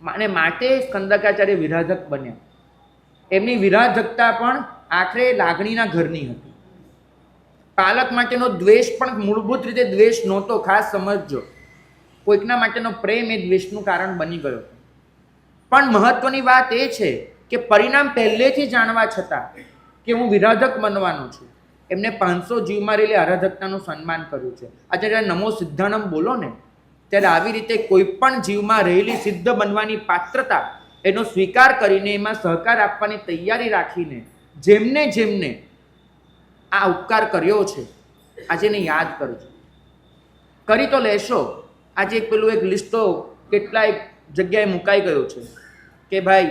અને માટે સ્કંદકાચાર્ય વિરાધક બન્યા. એમની વિરાધકતા પણ આખરે લાગણીના ઘરની હતી. પાલક માટેનો દ્વેષ પણ મૂળભૂત રીતે દ્વેષ નહોતો, ખાસ સમજજો. કોઈકના માટેનો પ્રેમ એ દ્વેષનું કારણ બની ગયો. પણ મહત્વની વાત એ છે કે પરિણામ પહેલેથી જાણવા છતાં કે હું વિરાધક બનવાનો છું, એમને 500 જીવમાં રહેલી આરાધકતાનું સન્માન કર્યું છે. આજે જ્યારે નમો સિદ્ધાનમ બોલો ને, ત્યારે આવી રીતે કોઈ પણ જીવમાં રહેલી સિદ્ધ બનવાની પાત્રતા એનો સ્વીકાર કરીને એમાં સહકાર આપવાની તૈયારી રાખીને જેમને જેમને આ ઉપકાર કર્યો છે, આજે એને યાદ કરજો. કરી તો લેશો. આજે પેલું એક લિસ્ટ તો કેટલાય જગ્યાએ મુકાઈ ગયું છે કે ભાઈ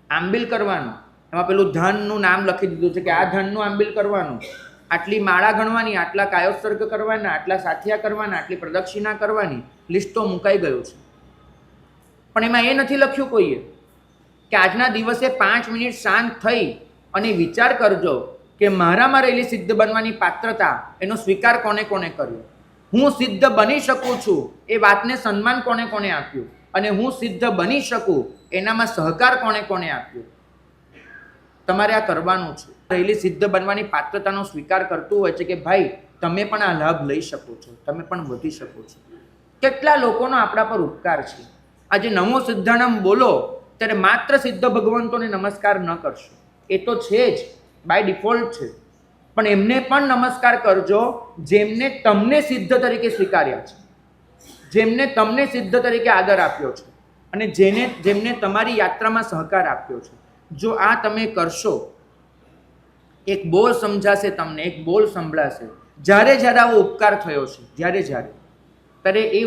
આંબિલ કરવાનું, એમાં પેલું ધાનનું નામ લખી દીધું છે કે આ ધાનનું આંબિલ કરવાનું, આટલી માળા ગણવાની, આટલા કાયોત્સર્ગ કરવાના, આટલા સાથિયા કરવાના, આટલી પ્રદક્ષિણા કરવાની, લિસ્ટ તો મુકાઈ ગયું છે. પણ એમાં એ નથી લખ્યું કોઈએ કે આજના દિવસે 5 મિનિટ શાંત થઈ અને વિચાર કરજો કે મારામાં રહેલી સિદ્ધ બનવાની પાત્રતા એનો સ્વીકાર કોને કોને કર્યો, હું સિદ્ધ બની શકું છું એ વાતને સન્માન કોને કોને આપ્યું, અને હું સિદ્ધ બની શકું એનામાં સહકાર કોને કોને આપ્યો. તમારે આ કરવાનું છે. રહેલી સિદ્ધ બનવાની પાત્રતાનો સ્વીકાર કરતું હોય છે કે ભાઈ તમે પણ આ લાભ લઈ શકો છો, તમે પણ વધી શકો છો. કેટલા લોકોનો આપણા પર ઉપકાર છે. આજે નમો સિદ્ધાનમ બોલો ત્યારે માત્ર સિદ્ધ ભગવંતોને નમસ્કાર ન કરશો, એ તો છે જ, બાય ડિફોલ્ટ છે. પણ એમને પણ નમસ્કાર કરજો જેમને તમને સિદ્ધ તરીકે સ્વીકાર્યા છે, જેમને તમને સિદ્ધ તરીકે આદર આપ્યો છે, અને જેમને તમારી યાત્રામાં સહકાર આપ્યો છે. જો આ તમે કરશો, એક બોલ સમજાશે તમને, એક બોલ સંભળાશે. જ્યારે જ્યારે આવો ઉપકાર થયો છે, જ્યારે ત્યારે એ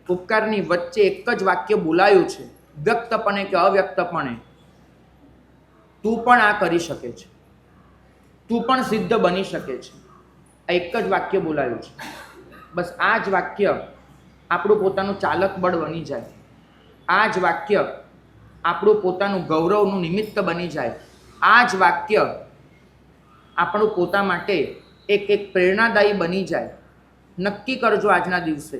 ઉપકારની વચ્ચે એક જ વાક્ય બોલાયું છે, વ્યક્તપણે કે અવ્યક્તપણે, તું પણ આ કરી શકે છે, તું પણ સિદ્ધ બની શકે છે. આ એક જ વાક્ય બોલાયું છે. બસ આ જ વાક્ય આપણું પોતાનું ચાલક બળ બની જાય. આ જ વાક્ય આપણું પોતાનું ગૌરવનું નિમિત્ત બની જાય. આ જ વાક્ય આપણું પોતા માટે એક પ્રેરણાદાયી બની જાય. નક્કી કરજો આજના દિવસે,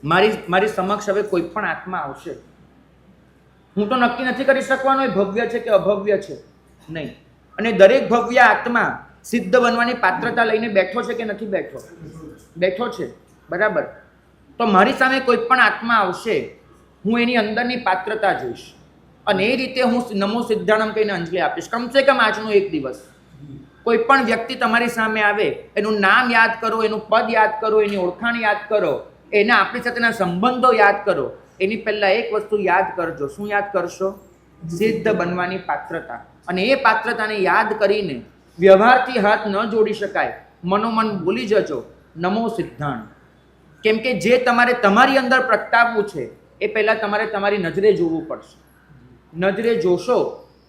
મારી સમક્ષ હવે કોઈ પણ આત્મા આવશે, હું તો નક્કી નથી કરી શકવાનો એ ભવ્ય છે કે અભવ્ય છે, નહીં. અને દરેક ભવ્ય આત્મા સિદ્ધ બનવાની પાત્રતા લઈને બેઠો છે કે નથી બેઠો? બેઠો છે, બરાબર. તો મારી સામે કોઈ પણ આત્મા આવશે, હું એની અંદરની પાત્રતા જોઈશ, અને એ રીતે હું નમો સિદ્ધાનમ કહીને અંજલિ આપીશ. કમસે કમ આજનો એક દિવસ કોઈ પણ વ્યક્તિ તમારી સામે આવે, એનું નામ યાદ કરો, એનું પદ યાદ કરો, એની ઓળખાણ યાદ કરો, એના આપણી સાથેના સંબંધો યાદ કરો. એની પહેલાં એક વસ્તુ યાદ કરજો. શું યાદ કરશો? સિદ્ધ બનવાની પાત્રતા. અને એ પાત્રતાને યાદ કરીને વ્યવહારથી હાથ ન જોડી શકાય, મનોમન ભૂલી જજો નમો સિદ્ધાણ. કેમ કે જે તમારે તમારી અંદર પ્રગટાવવું છે એ પહેલાં તમારે તમારી નજરે જોવું પડશે. નજરે જોશો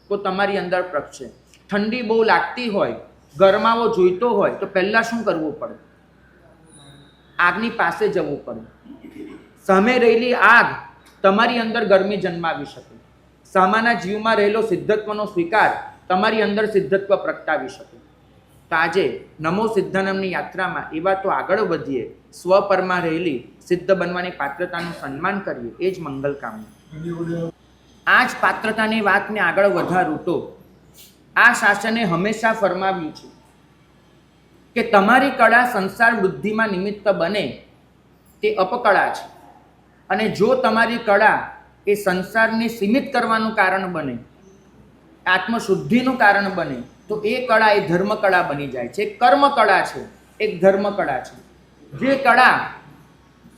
તો તમારી અંદર પ્રગટશે. ઠંડી બહુ લાગતી હોય, ગરમાવો જોઈતો હોય, તો પહેલાં શું કરવું પડે? આગની પાસે જવું પડે. સામે રહેલી આગ તમારી અંદર ગરમી જન્માવી શકે. સામાના જીવમાં રહેલો સિદ્ધત્વનો સ્વીકાર તમારી અંદર સિદ્ધત્વ પ્રગટાવી શકે. તો આજે નમો સિદ્ધાનમની યાત્રામાં એવા તો આગળ વધીએ, સ્વપરમાં રહેલી સિદ્ધ બનવાની પાત્રતાનું સન્માન કરીએ, એ જ મંગલ કામના. આ જ પાત્રતાની વાતને આગળ વધારું તો આ શાસને હંમેશા ફરમાવ્યું છે કે તમારી કળા સંસાર વૃદ્ધિમાં નિમિત્ત બને તે અપકળા છે, અને જો તમારી કળા એ સંસારને સીમિત કરવાનું કારણ બને, આત્મશુદ્ધિનું કારણ બને, તો એ કળા એ ધર્મકળા બની જાય છે. એક કર્મકળા છે, એક ધર્મકળા છે. જે કળા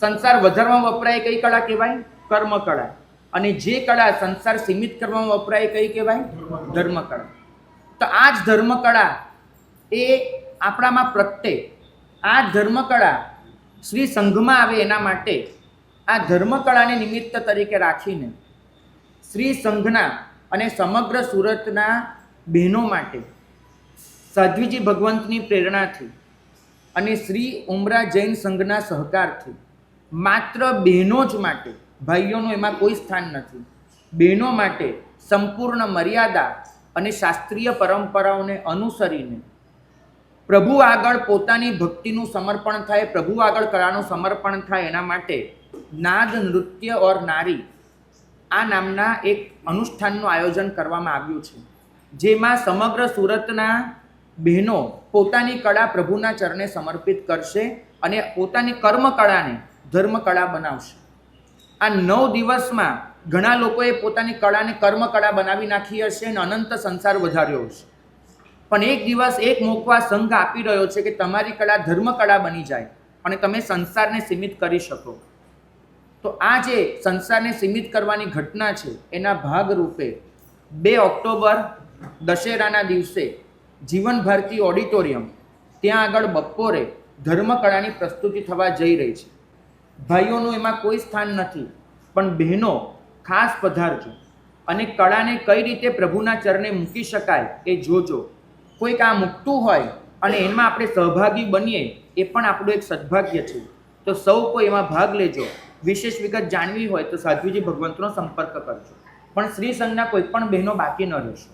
સંસાર વધારવામાં વપરાય કઈ કળા કહેવાય? કર્મકળા. અને જે કળા સંસાર સીમિત કરવામાં વપરાય કઈ કહેવાય? ધર્મકળા. તો આ જ ધર્મકળા એ આપણામાં પ્રગટે. આ ધર્મકળા શ્રી સંઘમાં આવે એના માટે આ ધર્મકળાને નિમિત્ત તરીકે રાખીને શ્રી સંઘના અને સમગ્ર સુરતના બહેનો માટે સાધ્વીજી ભગવંતની પ્રેરણાથી અને શ્રી ઉમરા જૈન સંઘના સહકારથી માત્ર બહેનો જ માટે, ભાઈઓનું એમાં કોઈ સ્થાન નથી, બહેનો માટે સંપૂર્ણ મર્યાદા અને શાસ્ત્રીય પરંપરાઓને અનુસરીને પ્રભુ આગળ પોતાની ભક્તિનું સમર્પણ થાય, પ્રભુ આગળ કળાનું સમર્પણ થાય, એના માટે નાદ નૃત્ય ઓર નારી આ નામના એક અનુષ્ઠાનનું આયોજન કરવામાં આવ્યું છે, જેમાં સમગ્ર સુરતના બહેનો પોતાની કળા પ્રભુના ચરણે સમર્પિત કરશે અને પોતાની કર્મકળાને ધર્મકળા બનાવશે. આ 9 દિવસમાં ઘણા લોકોએ પોતાની કળાને કર્મકળા બનાવી નાખી હશે અને અનંત સંસાર વધાર્યો હશે, પણ એક દિવસ એક મોકવા સંઘ આપી રહ્યો છે કે તમારી કળા ધર્મકળા બની જાય અને તમે સંસારને સીમિત કરી શકો. તો આ જે સંસારને સીમિત કરવાની ઘટના છે એના ભાગરૂપે 2 ઓક્ટોબર દશેરાના દિવસે જીવન ભારતી ઓડિટોરિયમ ત્યાં આગળ બપોરે ધર્મકળાની પ્રસ્તુતિ થવા જઈ રહી છે. ભાઈઓનું એમાં કોઈ સ્થાન નથી, પણ બહેનો ખાસ પધારજો અને કળાને કઈ રીતે પ્રભુના ચરણે મૂકી શકાય એ જોજો. કોઈક આ મૂકતું હોય અને એમાં આપણે સહભાગી બનીએ એ પણ આપણું એક સદભાગ્ય છે. તો સૌ કોઈ એમાં ભાગ લેજો. વિશેષ વિગત જાણવી હોય તો સાધ્વીજી ભગવંતનો સંપર્ક કરજો, પણ શ્રી સંઘના કોઈ પણ બહેનો બાકી ન રહેશો.